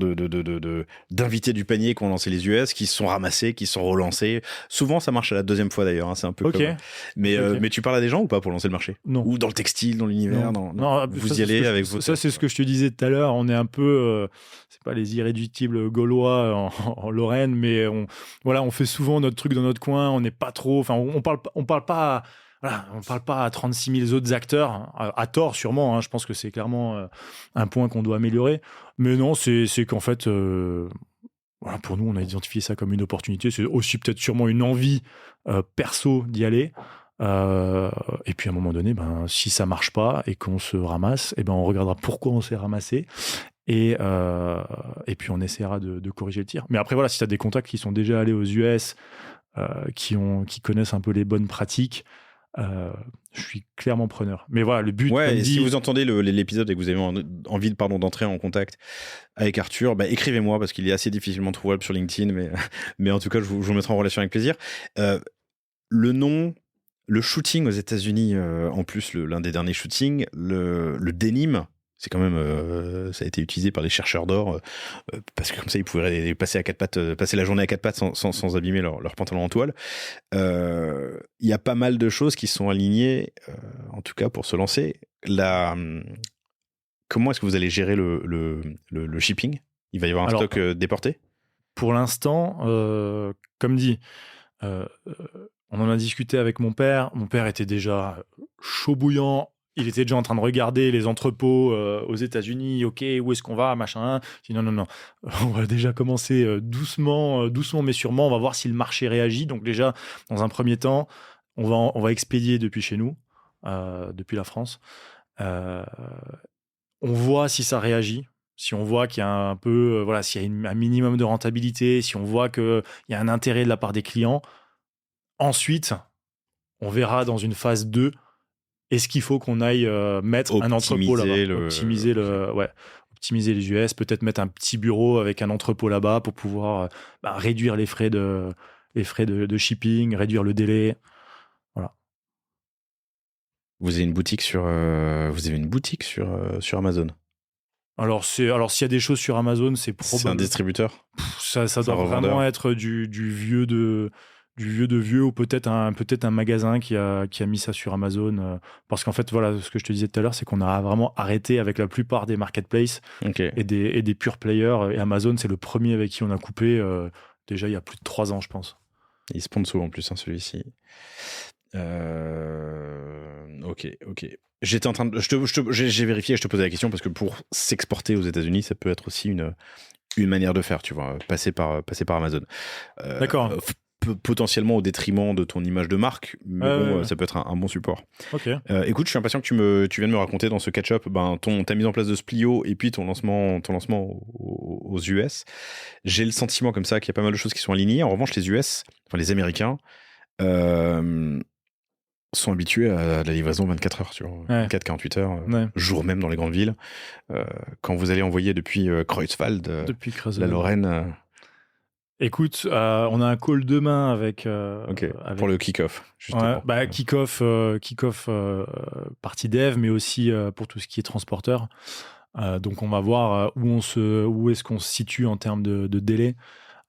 d'invités du panier qui ont lancé les US, qui se sont ramassés, qui se sont relancés. Souvent, ça marche à la deuxième fois d'ailleurs. Hein, c'est un peu comme... Mais tu parles à des gens ou pas pour lancer le marché ? Non. Ou dans le textile, dans l'univers ? Non. Vous y allez avec vos... Ça, c'est ce que je te disais tout à l'heure. On est un peu, c'est pas les irréductibles gaulois en Lorraine, mais on fait souvent notre truc dans notre coin. On n'est pas trop. Enfin, on parle pas. voilà, on ne parle pas à 36 000 autres acteurs, à tort sûrement, hein, je pense que c'est clairement un point qu'on doit améliorer, mais non, c'est qu'en fait, voilà, pour nous, on a identifié ça comme une opportunité, c'est aussi peut-être sûrement une envie perso d'y aller, et puis à un moment donné, ben, si ça marche pas et qu'on se ramasse, et ben, on regardera pourquoi on s'est ramassé, et puis on essaiera de corriger le tir. Mais après, voilà, si tu as des contacts qui sont déjà allés aux US, qui connaissent un peu les bonnes pratiques, je suis clairement preneur. Mais voilà, le but, Ouais, et dit... si vous entendez l'épisode et que vous avez envie d'entrer en contact avec Arthur, bah, écrivez-moi parce qu'il est assez difficilement trouvable sur LinkedIn, mais en tout cas, je vous mettrai en relation avec plaisir. Le shooting aux États-Unis, en plus, l'un des derniers shootings, le denim, c'est quand même, ça a été utilisé par les chercheurs d'or parce que comme ça, ils pouvaient passer à quatre pattes, passer la journée à quatre pattes sans abîmer leur pantalon en toile. Il y a pas mal de choses qui sont alignées, en tout cas pour se lancer. Comment est-ce que vous allez gérer le shipping ? Il va y avoir un stock déporté ? Pour l'instant, comme dit, on en a discuté avec mon père. Mon père était déjà chaud bouillant. Il était déjà en train de regarder les entrepôts aux États-Unis. Ok, où est-ce qu'on va, machin. Je dis non. On va déjà commencer doucement, mais sûrement. On va voir si le marché réagit. Donc déjà, dans un premier temps, on va expédier depuis chez nous, depuis la France. On voit si ça réagit. Si on voit qu'il y a un peu, voilà, s'il y a un minimum de rentabilité, si on voit qu'il y a un intérêt de la part des clients. Ensuite, on verra dans une phase 2. Est-ce qu'il faut qu'on aille mettre un entrepôt là-bas, optimiser les US, peut-être mettre un petit bureau avec un entrepôt là-bas pour pouvoir réduire les frais de shipping, réduire le délai. Voilà. Vous avez une boutique sur Amazon. Alors s'il y a des choses sur Amazon, c'est probablement... C'est un distributeur. Ça doit vraiment être du vieux de vieux ou peut-être un magasin qui a mis ça sur Amazon, parce qu'en fait, voilà, ce que je te disais tout à l'heure, c'est qu'on a vraiment arrêté avec la plupart des marketplaces et des pure players, et Amazon, c'est le premier avec qui on a coupé déjà il y a plus de 3 ans, je pense. Il sponsor en plus, hein, celui-ci. Ok. J'étais en train de... J'ai vérifié et je te posais la question parce que pour s'exporter aux États-Unis, ça peut être aussi une manière de faire, tu vois, passer par Amazon. D'accord. Potentiellement au détriment de ton image de marque, mais ça peut être un bon support. Ok. Écoute, je suis impatient que tu viennes me raconter dans ce catch-up ta mise en place de Splio et puis ton lancement aux US. J'ai le sentiment comme ça qu'il y a pas mal de choses qui sont alignées. En revanche, les Américains, sont habitués à la livraison 24 heures, tu vois, 24-48 heures, jour même dans les grandes villes. Quand vous allez envoyer depuis Creutzwald, la Lorraine... Écoute, on a un call demain avec pour le kick-off, justement. Kick-off partie dev, mais aussi pour tout ce qui est transporteur. Donc on va voir où est-ce qu'on se situe en termes de délai.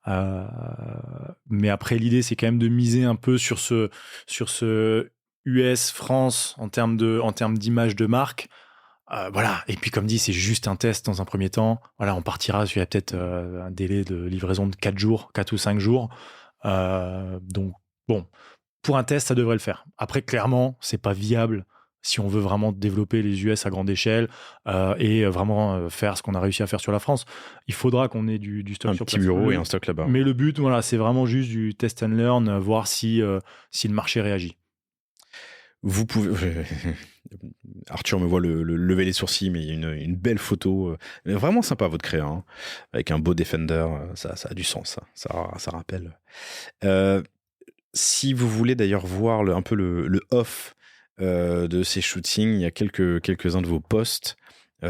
Mais après, l'idée, c'est quand même de miser un peu sur ce US France en termes d'image de marque. Voilà, et puis comme dit, c'est juste un test dans un premier temps. Voilà, on partira sur peut-être un délai de livraison de 4 ou 5 jours. Donc bon, pour un test, ça devrait le faire. Après, clairement, c'est pas viable si on veut vraiment développer les US à grande échelle et vraiment faire ce qu'on a réussi à faire sur la France. Il faudra qu'on ait du stock sur place. Un petit bureau et un stock là-bas. Mais le but, voilà, c'est vraiment juste du test and learn, voir si le marché réagit. Vous pouvez... Arthur me voit lever les sourcils, mais il y a une belle photo. Vraiment sympa, votre créa. Hein, avec un beau Defender. Ça a du sens, ça rappelle. Si vous voulez d'ailleurs voir un peu le off de ces shootings, il y a quelques-uns de vos posts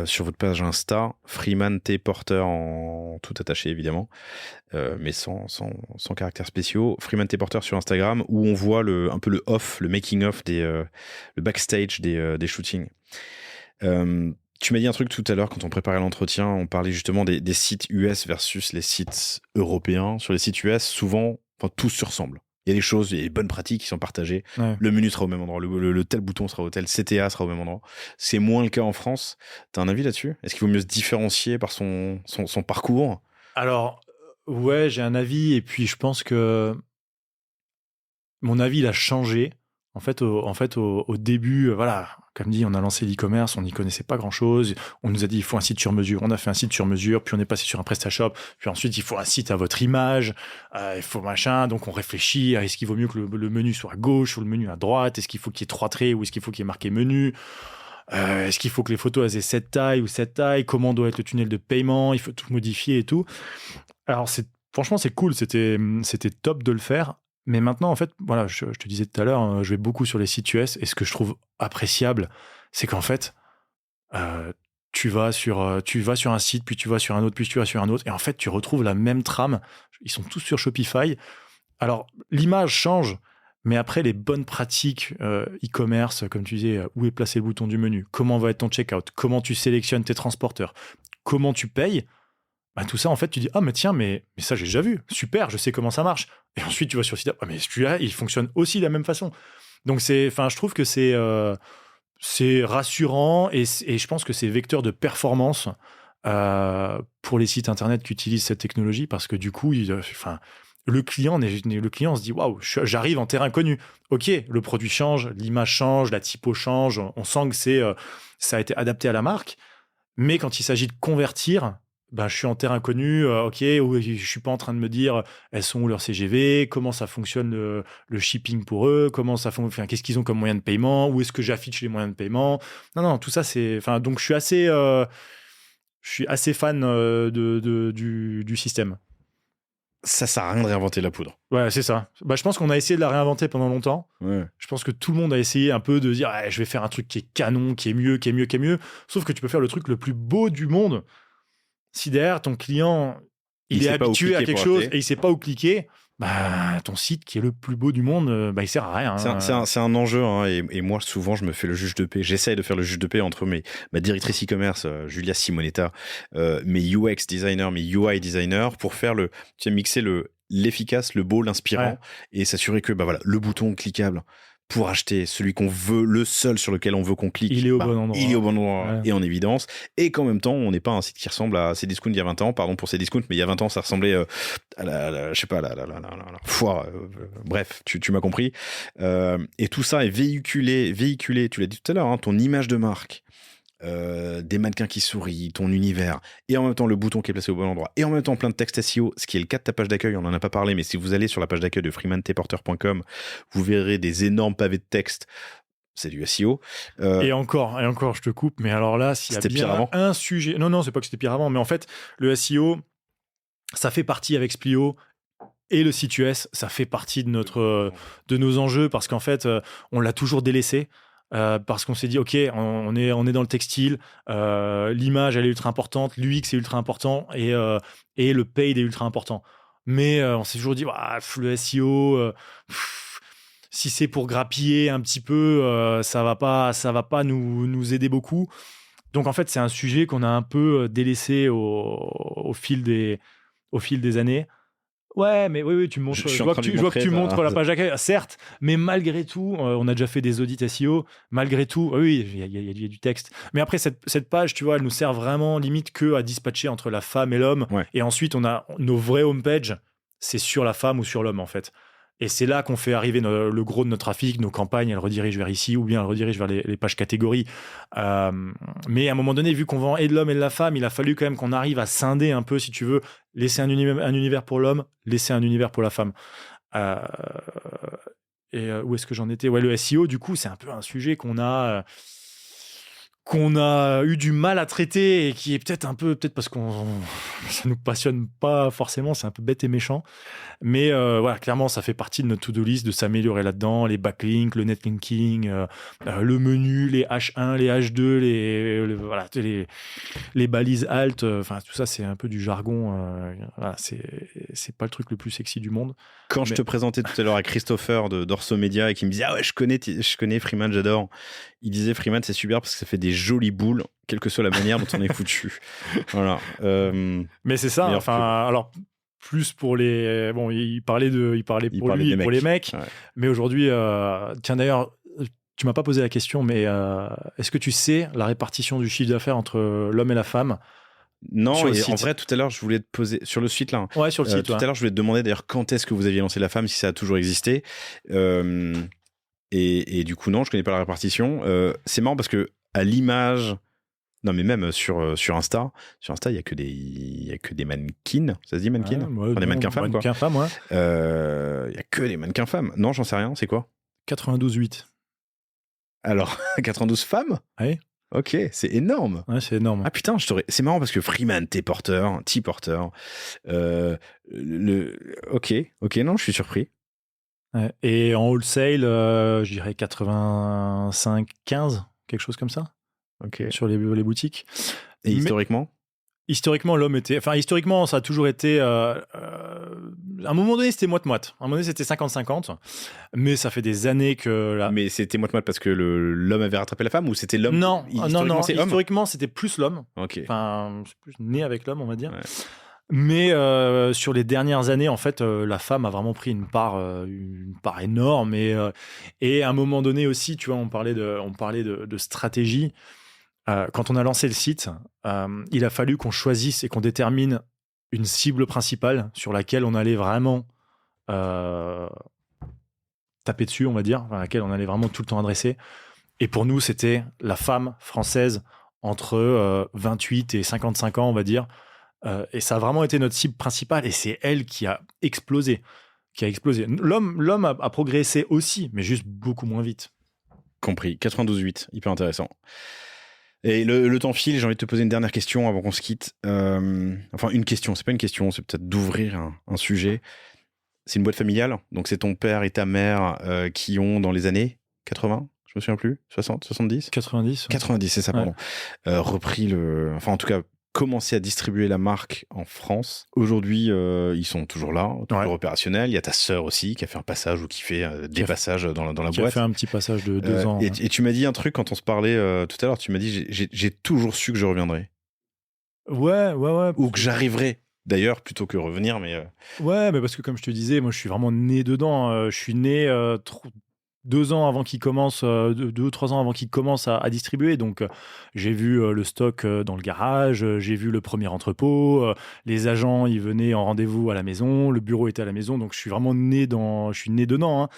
sur votre page Insta. Freeman T. Porter en tout attaché, évidemment. Mais sans caractères spéciaux. Freeman T. Porter sur Instagram, où on voit un peu le off, le making of, le backstage des shootings. Tu m'as dit un truc tout à l'heure quand on préparait l'entretien, on parlait justement des sites US versus les sites européens. Sur les sites US, souvent, tous se ressemblent. Il y a des choses, il y a des bonnes pratiques qui sont partagées. Ouais. Le menu sera au même endroit, le tel bouton sera au tel, CTA sera au même endroit. C'est moins le cas en France. T'as un avis là-dessus ? Est-ce qu'il vaut mieux se différencier par son parcours ? Alors, ouais, j'ai un avis, et puis je pense que mon avis, il a changé En fait, au début, voilà, comme dit, on a lancé l'e-commerce, on n'y connaissait pas grand-chose. On nous a dit, il faut un site sur mesure. On a fait un site sur mesure, puis on est passé sur un PrestaShop. Puis ensuite, il faut un site à votre image. Il faut machin. Donc, on réfléchit. Est-ce qu'il vaut mieux que le menu soit à gauche ou le menu à droite? Est-ce qu'il faut qu'il y ait 3 traits ou est-ce qu'il faut qu'il y ait marqué menu? Est-ce qu'il faut que les photos aient cette taille ou cette taille? Comment doit être le tunnel de paiement? Il faut tout modifier et tout. Alors, franchement, c'est cool. C'était top de le faire. Mais maintenant, en fait, voilà, je te disais tout à l'heure, je vais beaucoup sur les sites US et ce que je trouve appréciable, c'est qu'en fait, tu vas sur un site, puis tu vas sur un autre, puis tu vas sur un autre, et en fait, tu retrouves la même trame. Ils sont tous sur Shopify. Alors, l'image change, mais après, les bonnes pratiques e-commerce, comme tu disais, où est placé le bouton du menu, comment va être ton checkout, comment tu sélectionnes tes transporteurs, comment tu payes, bah, tout ça, en fait, tu dis, ah, mais tiens, mais ça, j'ai déjà vu. Super, je sais comment ça marche. Et ensuite, tu vas sur le site, ah, mais celui-là, il fonctionne aussi de la même façon. Donc, je trouve que c'est rassurant et je pense que c'est vecteur de performance pour les sites internet qui utilisent cette technologie parce que du coup, le client se dit, waouh, j'arrive en terrain connu. Ok, le produit change, l'image change, la typo change. On sent que ça a été adapté à la marque. Mais quand il s'agit de convertir, ben, je suis en terrain connu, ok, je suis pas en train de me dire elles sont où leurs CGV, comment ça fonctionne le shipping pour eux, qu'est-ce qu'ils ont comme moyen de paiement, où est-ce que j'affiche les moyens de paiement. Non, tout ça donc je suis assez fan du système. Ça sert à rien de réinventer la poudre. Ouais, c'est ça. Bah, je pense qu'on a essayé de la réinventer pendant longtemps. Ouais. Je pense que tout le monde a essayé un peu de dire je vais faire un truc qui est canon, qui est mieux. Sauf que tu peux faire le truc le plus beau du monde. Si derrière ton client, il est habitué à quelque chose et il sait pas où cliquer, bah, ton site qui est le plus beau du monde, bah, il sert à rien. C'est un enjeu, hein, et moi, souvent, je me fais le juge de paix. J'essaye de faire le juge de paix entre ma directrice e-commerce, Julia Simonetta, mes UX designers, mes UI designers, pour faire mixer l'efficace, le beau, l'inspirant, et s'assurer que, bah voilà, le bouton cliquable pour acheter celui qu'on veut, le seul sur lequel on veut qu'on clique, il est au bon endroit. Il est au bon endroit et en évidence, et qu'en même temps, on n'est pas un site qui ressemble à Cdiscount il y a 20 ans, pardon pour Cdiscount, mais il y a 20 ans, ça ressemblait à la foire, bref, tu m'as compris. Et tout ça est véhiculé, tu l'as dit tout à l'heure, hein, ton image de marque, des mannequins qui sourient, ton univers, et en même temps le bouton qui est placé au bon endroit, et en même temps plein de textes SEO, ce qui est le cas de ta page d'accueil. On n'en a pas parlé, mais si vous allez sur la page d'accueil de freemantporter.com, vous verrez des énormes pavés de texte. C'est du SEO. Et encore, je te coupe, mais alors là, s'il y a bien un sujet... Non, c'est pas que c'était pire avant, mais en fait, le SEO, ça fait partie avec Splio, et le site US, ça fait partie de nos enjeux, parce qu'en fait, on l'a toujours délaissé. Parce qu'on s'est dit, ok, on est dans le textile, l'image elle est ultra importante, l'UX est ultra important et le paid est ultra important. Mais on s'est toujours dit, le SEO, si c'est pour grappiller un petit peu, ça va pas nous aider beaucoup. Donc en fait, c'est un sujet qu'on a un peu délaissé au fil des années. Ouais, mais oui, tu me montres. Je vois que tu montres la page d'accueil, certes, mais malgré tout, on a déjà fait des audits SEO. Malgré tout, oui, il y a du texte. Mais après, cette page, tu vois, elle nous sert vraiment limite que à dispatcher entre la femme et l'homme. Ouais. Et ensuite, on a nos vraies homepages, c'est sur la femme ou sur l'homme, en fait. Et c'est là qu'on fait arriver le gros de notre trafic, nos campagnes, elles redirigent vers ici, ou bien elles redirigent vers les pages catégories. Mais à un moment donné, vu qu'on vend et de l'homme et de la femme, il a fallu quand même qu'on arrive à scinder un peu, si tu veux, laisser un univers pour l'homme, laisser un univers pour la femme. Où est-ce que j'en étais ? Ouais, le SEO, du coup, c'est un peu un sujet qu'on a eu du mal à traiter et qui est peut-être parce ça nous passionne pas forcément, c'est un peu bête et méchant, mais voilà, clairement ça fait partie de notre to-do list de s'améliorer là-dedans, les backlinks, le netlinking, le menu, les H1, les H2, les balises alt, enfin tout ça c'est un peu du jargon, voilà, c'est pas le truc le plus sexy du monde. Je te présentais tout à l'heure à Christopher d'Orso Media et qui me disait je connais Freeman, j'adore. Il disait Freeman c'est super parce que ça fait des jolies boules, quelle que soit la manière dont on est foutu. Voilà. Mais c'est ça. Alors plus pour les. Bon, il parlait pour lui et pour les mecs. Ouais. Mais aujourd'hui, tiens d'ailleurs, tu m'as pas posé la question, mais est-ce que tu sais la répartition du chiffre d'affaires entre l'homme et la femme? Non, et en vrai, tout à l'heure, je voulais te poser sur le site là. Ouais, sur le site. Tout à l'heure, je voulais te demander d'ailleurs quand est-ce que vous aviez lancé la femme, si ça a toujours existé. Et du coup, non, je connais pas la répartition. C'est marrant parce que à l'image, non, mais même sur Insta, il y a que des mannequins. Ça se dit mannequins? Des mannequins femmes, quoi. Mannequins femmes, ouais. Il y a que des mannequins femmes. Non, j'en sais rien. C'est quoi? 92,8. Alors, 92 femmes? Oui. Ok, c'est énorme. Ouais, c'est énorme. Ah putain, c'est marrant parce que Freeman, T-porteur. Ok, non, je suis surpris. Ouais. Et en wholesale, je dirais 85-15, quelque chose comme ça. Ok. Sur les boutiques. Et historiquement? Historiquement, historiquement, ça a toujours été. À un moment donné, c'était moite-moite. À un moment donné, c'était 50-50. Mais ça fait des années que. Mais c'était moite-moite parce que l'homme avait rattrapé la femme ou c'était l'homme? Non, historiquement, c'était homme. plus l'homme. Ok. Enfin, c'est plus né avec l'homme, on va dire. Ouais. Mais sur les dernières années, en fait, la femme a vraiment pris une part énorme. Et à un moment donné aussi, tu vois, on parlait de stratégie. Quand on a lancé le site, il a fallu qu'on choisisse et qu'on détermine une cible principale sur laquelle on allait vraiment taper dessus, on va dire, à laquelle on allait vraiment tout le temps adresser. Et pour nous, c'était la femme française entre 28 et 55 ans, on va dire. Et ça a vraiment été notre cible principale. Et c'est elle qui a explosé. L'homme a progressé aussi, mais juste beaucoup moins vite. Compris. 92,8. Hyper intéressant. Et le temps file, j'ai envie de te poser une dernière question avant qu'on se quitte. Enfin, une question, c'est pas une question, c'est peut-être d'ouvrir un sujet. C'est une boîte familiale, donc c'est ton père et ta mère qui ont, dans les années 80, je me souviens plus, 60, 70 90. Ouais. 90, c'est ça, pardon. Ouais. Repris enfin en tout cas, commencé à distribuer la marque en France. Aujourd'hui, ils sont toujours là, toujours opérationnels. Il y a ta sœur aussi qui a fait un passage ou qui fait des passages dans la boîte. Qui a fait un petit passage de 2 ans. Et tu m'as dit un truc quand on se parlait tout à l'heure. Tu m'as dit j'ai toujours su que je reviendrais. Ouais. Ou que j'arriverais. D'ailleurs, plutôt que revenir, mais... Ouais, mais parce que comme je te disais, moi je suis vraiment né dedans. Je suis né 2 ans avant qu'il commence, 2 ou 3 ans avant qu'il commence à distribuer. Donc, j'ai vu le stock dans le garage, j'ai vu le premier entrepôt, les agents, ils venaient en rendez-vous à la maison, le bureau était à la maison. Donc, je suis vraiment né dedans. Hein.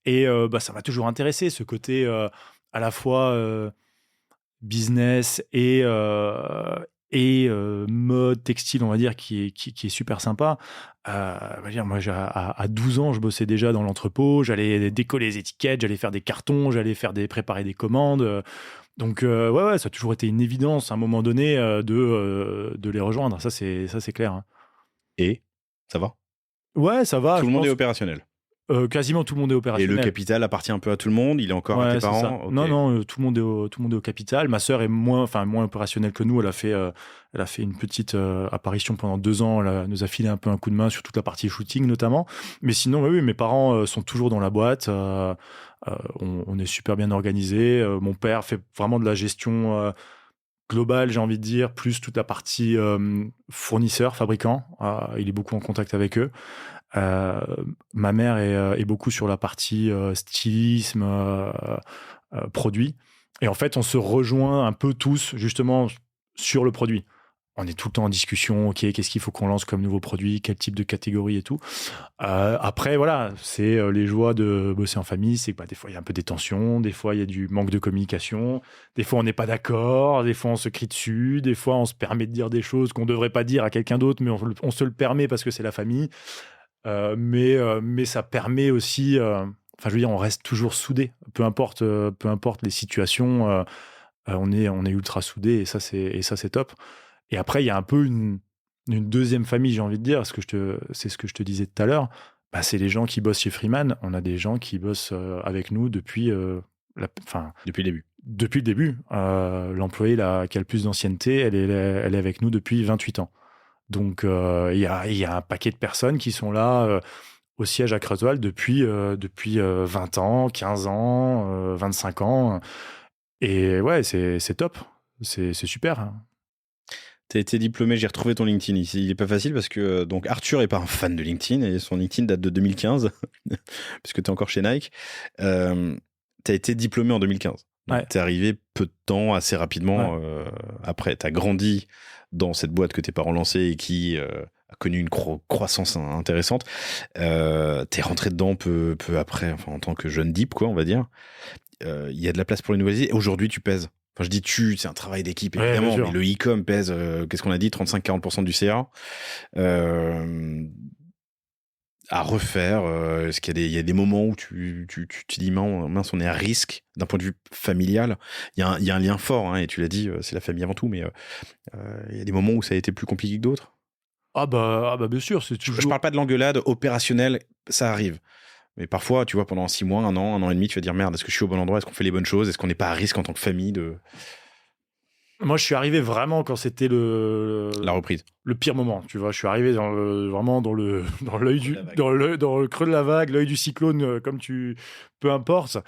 Et ça m'a toujours intéressé, ce côté à la fois business et mode textile, on va dire, qui est super sympa. Moi, à 12 ans, je bossais déjà dans l'entrepôt, j'allais décoller les étiquettes, j'allais faire des cartons, préparer des commandes. Donc, ça a toujours été une évidence à un moment donné de les rejoindre. Ça, c'est clair. Hein. Et ça va? Ouais, ça va. Tout le monde est opérationnel. Quasiment tout le monde est opérationnel. Et le capital appartient un peu à tout le monde. Il est encore à tes parents. Okay. Non, tout le monde est au capital. Ma sœur est moins opérationnelle que nous. Elle a fait une petite apparition pendant 2 ans. Elle nous a filé un peu un coup de main sur toute la partie shooting notamment. Mais sinon, oui, mes parents sont toujours dans la boîte. On est super bien organisés. Mon père fait vraiment de la gestion globale, j'ai envie de dire, plus toute la partie fournisseur, fabricant. Il est beaucoup en contact avec eux. Ma mère est beaucoup sur la partie stylisme, produit. Et en fait, on se rejoint un peu tous justement sur le produit. On est tout le temps en discussion. Ok, qu'est-ce qu'il faut qu'on lance comme nouveau produit, quel type de catégorie et tout. Après, voilà, c'est les joies de bosser en famille. C'est que des fois il y a un peu des tensions, des fois il y a du manque de communication, des fois on n'est pas d'accord, des fois on se crie dessus, des fois on se permet de dire des choses qu'on devrait pas dire à quelqu'un d'autre, mais on se le permet parce que c'est la famille. Mais ça permet aussi, je veux dire, on reste toujours soudés, peu importe les situations, on est ultra soudés et ça c'est top. Et après il y a un peu une deuxième famille, j'ai envie de dire, c'est ce que je te disais tout à l'heure. C'est les gens qui bossent chez Freeman. On a des gens qui bossent avec nous depuis depuis le début. Depuis le début, l'employée qui a le plus d'ancienneté, elle est avec nous depuis 28 ans. Donc, il y a un paquet de personnes qui sont là au siège à Creusval depuis 20 ans, 15 ans, 25 ans. Et ouais, c'est top. C'est super. Tu as été diplômé, j'ai retrouvé ton LinkedIn ici. Il n'est pas facile parce que donc Arthur n'est pas un fan de LinkedIn et son LinkedIn date de 2015, puisque tu es encore chez Nike. Tu as été diplômé en 2015. Ouais. Tu es arrivé peu de temps, assez rapidement. Ouais. Après, tu as grandi dans cette boîte que tes parents lançaient et qui connu une croissance intéressante. T'es rentré dedans peu après, enfin, en tant que jeune deep, quoi, on va dire. Il y a de la place pour les nouvelles idées. Aujourd'hui, tu pèses. Enfin, je dis c'est un travail d'équipe, évidemment, mais le e-com pèse, qu'est-ce qu'on a dit, 35-40% du CA. À refaire, est-ce qu'il y a des moments où tu dis mince, on est à risque d'un point de vue familial. Il y a un lien fort, hein, et tu l'as dit, c'est la famille avant tout, mais il y a des moments où ça a été plus compliqué que d'autres. Ah bah bien sûr, c'est toujours... Je parle pas de l'engueulade opérationnelle, ça arrive. Mais parfois, tu vois, pendant 6 mois, un an et demi, tu vas dire merde, est-ce que je suis au bon endroit, est-ce qu'on fait les bonnes choses, est-ce qu'on n'est pas à risque en tant que famille de... Moi, je suis arrivé vraiment quand c'était la reprise. Le pire moment, tu vois. Je suis arrivé vraiment dans le creux de la vague, l'œil du cyclone, peu importe.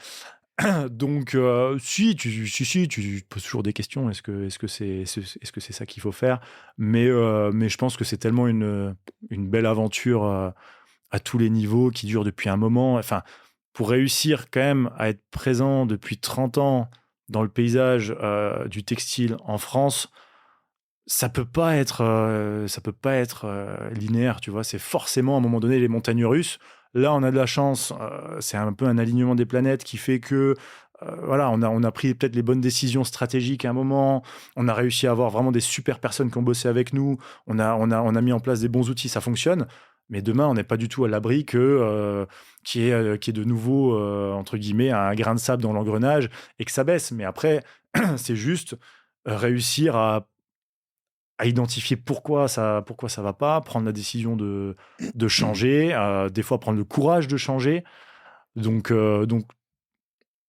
Donc, si, tu te poses toujours des questions. Est-ce que c'est ça qu'il faut faire? Mais je pense que c'est tellement une belle aventure à tous les niveaux qui dure depuis un moment. Enfin, pour réussir quand même à être présent depuis 30 ans dans le paysage du textile en France, ça peut pas être linéaire, tu vois. C'est forcément à un moment donné les montagnes russes. Là, on a de la chance. C'est un peu un alignement des planètes qui fait que voilà, on a pris peut-être les bonnes décisions stratégiques à un moment. On a réussi à avoir vraiment des super personnes qui ont bossé avec nous. On a mis en place des bons outils, ça fonctionne. Mais demain, on n'est pas du tout à l'abri qu'il y ait de nouveau, entre guillemets, un grain de sable dans l'engrenage et que ça baisse. Mais après, c'est juste réussir à identifier pourquoi ça va pas, prendre la décision de changer, des fois prendre le courage de changer. Donc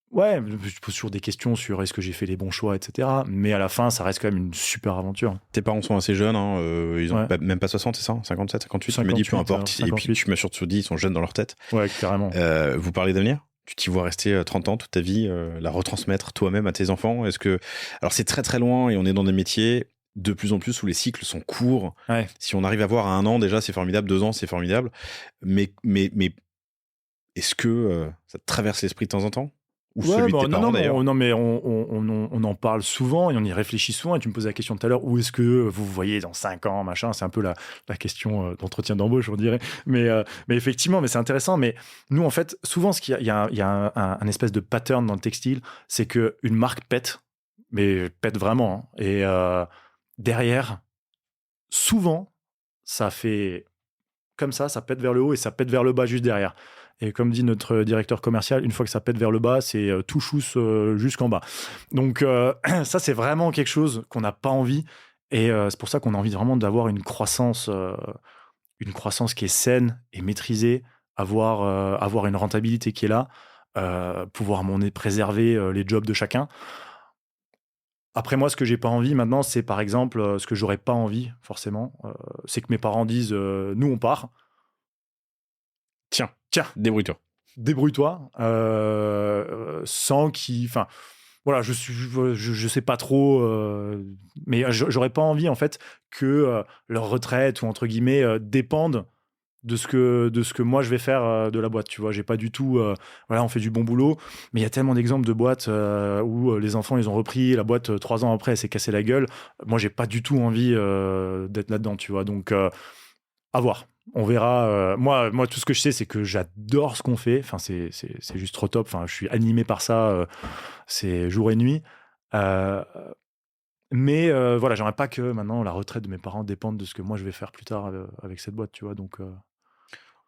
ouais, je pose toujours des questions sur est-ce que j'ai fait les bons choix, etc. Mais à la fin, ça reste quand même une super aventure. Tes parents sont assez jeunes, hein, ils ont même pas 60, c'est ça, 57, 58, 58, tu m'as dit, peu importe. 58. Et puis tu m'assures que ils sont jeunes dans leur tête. Ouais, carrément. Vous parlez d'avenir ? Tu t'y vois rester 30 ans, toute ta vie, la retransmettre toi-même à tes enfants ? Alors c'est très très loin et on est dans des métiers de plus en plus où les cycles sont courts. Ouais. Si on arrive à voir à 1 an, déjà c'est formidable, 2 ans c'est formidable. Mais est-ce que ça te traverse l'esprit de temps en temps ? Ou celui de tes parents, d'ailleurs. Non, mais on en parle souvent et on y réfléchit souvent. Et tu me posais la question tout à l'heure, où est-ce que vous vous voyez dans 5 ans, machin. C'est un peu la question d'entretien d'embauche, on dirait. Mais effectivement, mais c'est intéressant. Mais nous, en fait, souvent, il y a un espèce de pattern dans le textile, c'est qu'une marque pète, mais pète vraiment. Hein. Et derrière, souvent, ça fait comme ça pète vers le haut et ça pète vers le bas juste derrière. Et comme dit notre directeur commercial, une fois que ça pète vers le bas, c'est tout chousse jusqu'en bas. Donc ça, c'est vraiment quelque chose qu'on n'a pas envie. Et c'est pour ça qu'on a envie vraiment d'avoir une croissance qui est saine et maîtrisée, avoir une rentabilité qui est là, pouvoir préserver les jobs de chacun. Après, moi, ce que j'ai pas envie maintenant, c'est par exemple, ce que j'aurais pas envie, forcément, c'est que mes parents disent nous, on part. Tiens, débrouille-toi. Sans qu'ils... Enfin, voilà, je sais pas trop, mais j'aurais pas envie, en fait, que leur retraite, ou entre guillemets, dépendent de ce que moi je vais faire de la boîte, tu vois. J'ai pas du tout... voilà, on fait du bon boulot, mais il y a tellement d'exemples de boîtes où les enfants, ils ont repris la boîte 3 ans après, elle s'est cassée la gueule. Moi, j'ai pas du tout envie d'être là-dedans, tu vois. Donc, à voir. On verra. Moi, tout ce que je sais, c'est que j'adore ce qu'on fait. Enfin, c'est juste trop top. Enfin, je suis animé par ça. C'est jour et nuit. Mais voilà, j'aimerais pas que maintenant la retraite de mes parents dépende de ce que moi je vais faire plus tard avec cette boîte, tu vois. Donc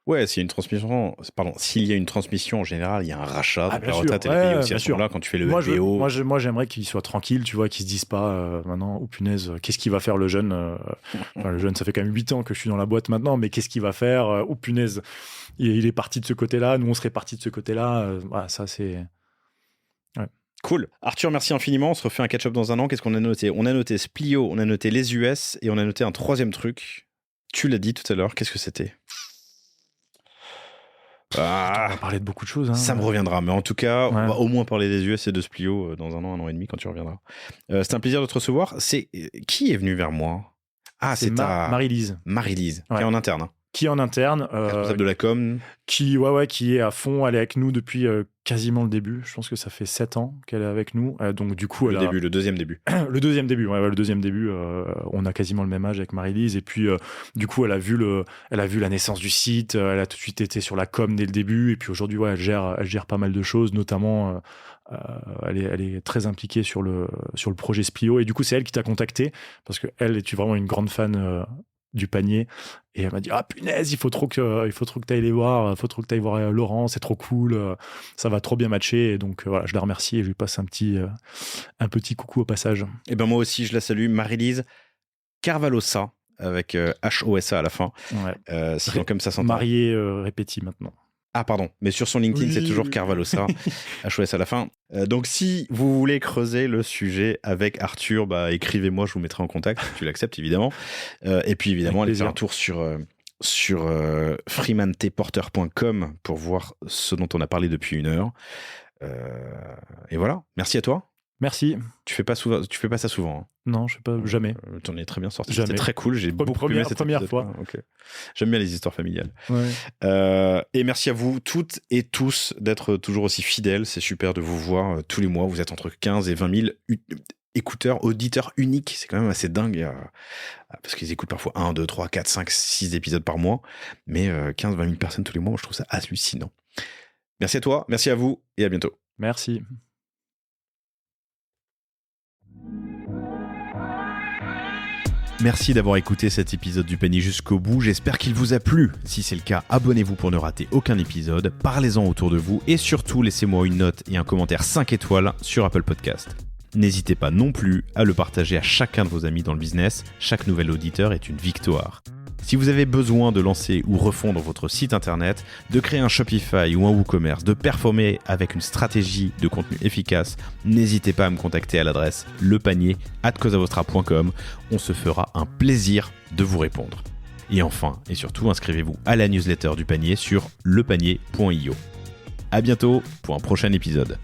ouais, s'il y a une transmission en général, il y a un rachat. Donc la retraite, elle est payée aussi à ce moment-là quand tu fais le LBO. Moi, j'aimerais qu'ils soient tranquilles, tu vois, qu'ils se disent pas maintenant, oh punaise, qu'est-ce qu'il va faire le jeune enfin, le jeune, ça fait quand même 8 ans que je suis dans la boîte maintenant, mais qu'est-ce qu'il va faire oh punaise, il est parti de ce côté-là, nous on serait parti de ce côté-là. Voilà, ça c'est... Ouais. Cool. Arthur, merci infiniment. On se refait un catch-up dans un an. Qu'est-ce qu'on a noté ? On a noté Splio, on a noté les US et on a noté un 3e truc. Tu l'as dit tout à l'heure. Qu'est-ce que c'était ? On va parler de beaucoup de choses. Hein. Ça me reviendra. Mais en tout cas, on va au moins parler des US et de Splio dans un an et demi quand tu reviendras. C'était un plaisir de te recevoir. Qui est venu vers moi ? Ah, c'est Marie-Lise. Marie-Lise, qui est en interne. Qui est en interne. Responsable de la com. Qui est à fond. Elle est avec nous depuis quasiment le début. Je pense que ça fait 7 ans qu'elle est avec nous. Donc du coup, le deuxième début. Le deuxième début, le deuxième début. On a quasiment le même âge avec Marie-Lise. Et puis, du coup, elle a vu la naissance du site. Elle a tout de suite été sur la com dès le début. Et puis aujourd'hui, elle gère pas mal de choses, notamment. Elle est très impliquée sur le projet Splio. Et du coup, c'est elle qui t'a contacté parce qu'elle est vraiment une grande fan du panier. Et elle m'a dit, punaise, il faut trop que tu ailles les voir, Laurent, c'est trop cool, ça va trop bien matcher. Et donc voilà, je la remercie et je lui passe un petit coucou au passage. Et ben moi aussi, je la salue, Marie-Lise Carvalhosa, avec H-O-S-A à la fin. Ouais. Sinon, comme ça s'entend. Mariée Répéti maintenant. Ah pardon, mais sur son LinkedIn, c'est toujours Carvalhosa, HOS à la fin. Donc si vous voulez creuser le sujet avec Arthur, écrivez-moi, je vous mettrai en contact, si tu l'acceptes évidemment. Et puis évidemment, allez faire un tour sur freemanteporter.com pour voir ce dont on a parlé depuis 1 heure. Et voilà, merci à toi. Merci. Tu fais pas ça souvent. Hein. Non, je fais pas jamais. T'en es très bien sorti. Jamais. C'était très cool. J'ai beaucoup aimé cette première fois. Okay. J'aime bien les histoires familiales. Ouais. Et merci à vous toutes et tous d'être toujours aussi fidèles. C'est super de vous voir tous les mois. Vous êtes entre 15 et 20 000 écouteurs, auditeurs uniques. C'est quand même assez dingue. Parce qu'ils écoutent parfois 1, 2, 3, 4, 5, 6 épisodes par mois. Mais 15, 20 000 personnes tous les mois, je trouve ça hallucinant. Merci à toi, merci à vous et à bientôt. Merci. Merci d'avoir écouté cet épisode du panier jusqu'au bout, j'espère qu'il vous a plu. Si c'est le cas, abonnez-vous pour ne rater aucun épisode, parlez-en autour de vous et surtout laissez-moi une note et un commentaire 5 étoiles sur Apple Podcast. N'hésitez pas non plus à le partager à chacun de vos amis dans le business, chaque nouvel auditeur est une victoire. Si vous avez besoin de lancer ou refondre votre site internet, de créer un Shopify ou un WooCommerce, de performer avec une stratégie de contenu efficace, n'hésitez pas à me contacter à l'adresse lepanier@causeavostra.com. On se fera un plaisir de vous répondre. Et enfin, et surtout, inscrivez-vous à la newsletter du panier sur lepanier.io. À bientôt pour un prochain épisode.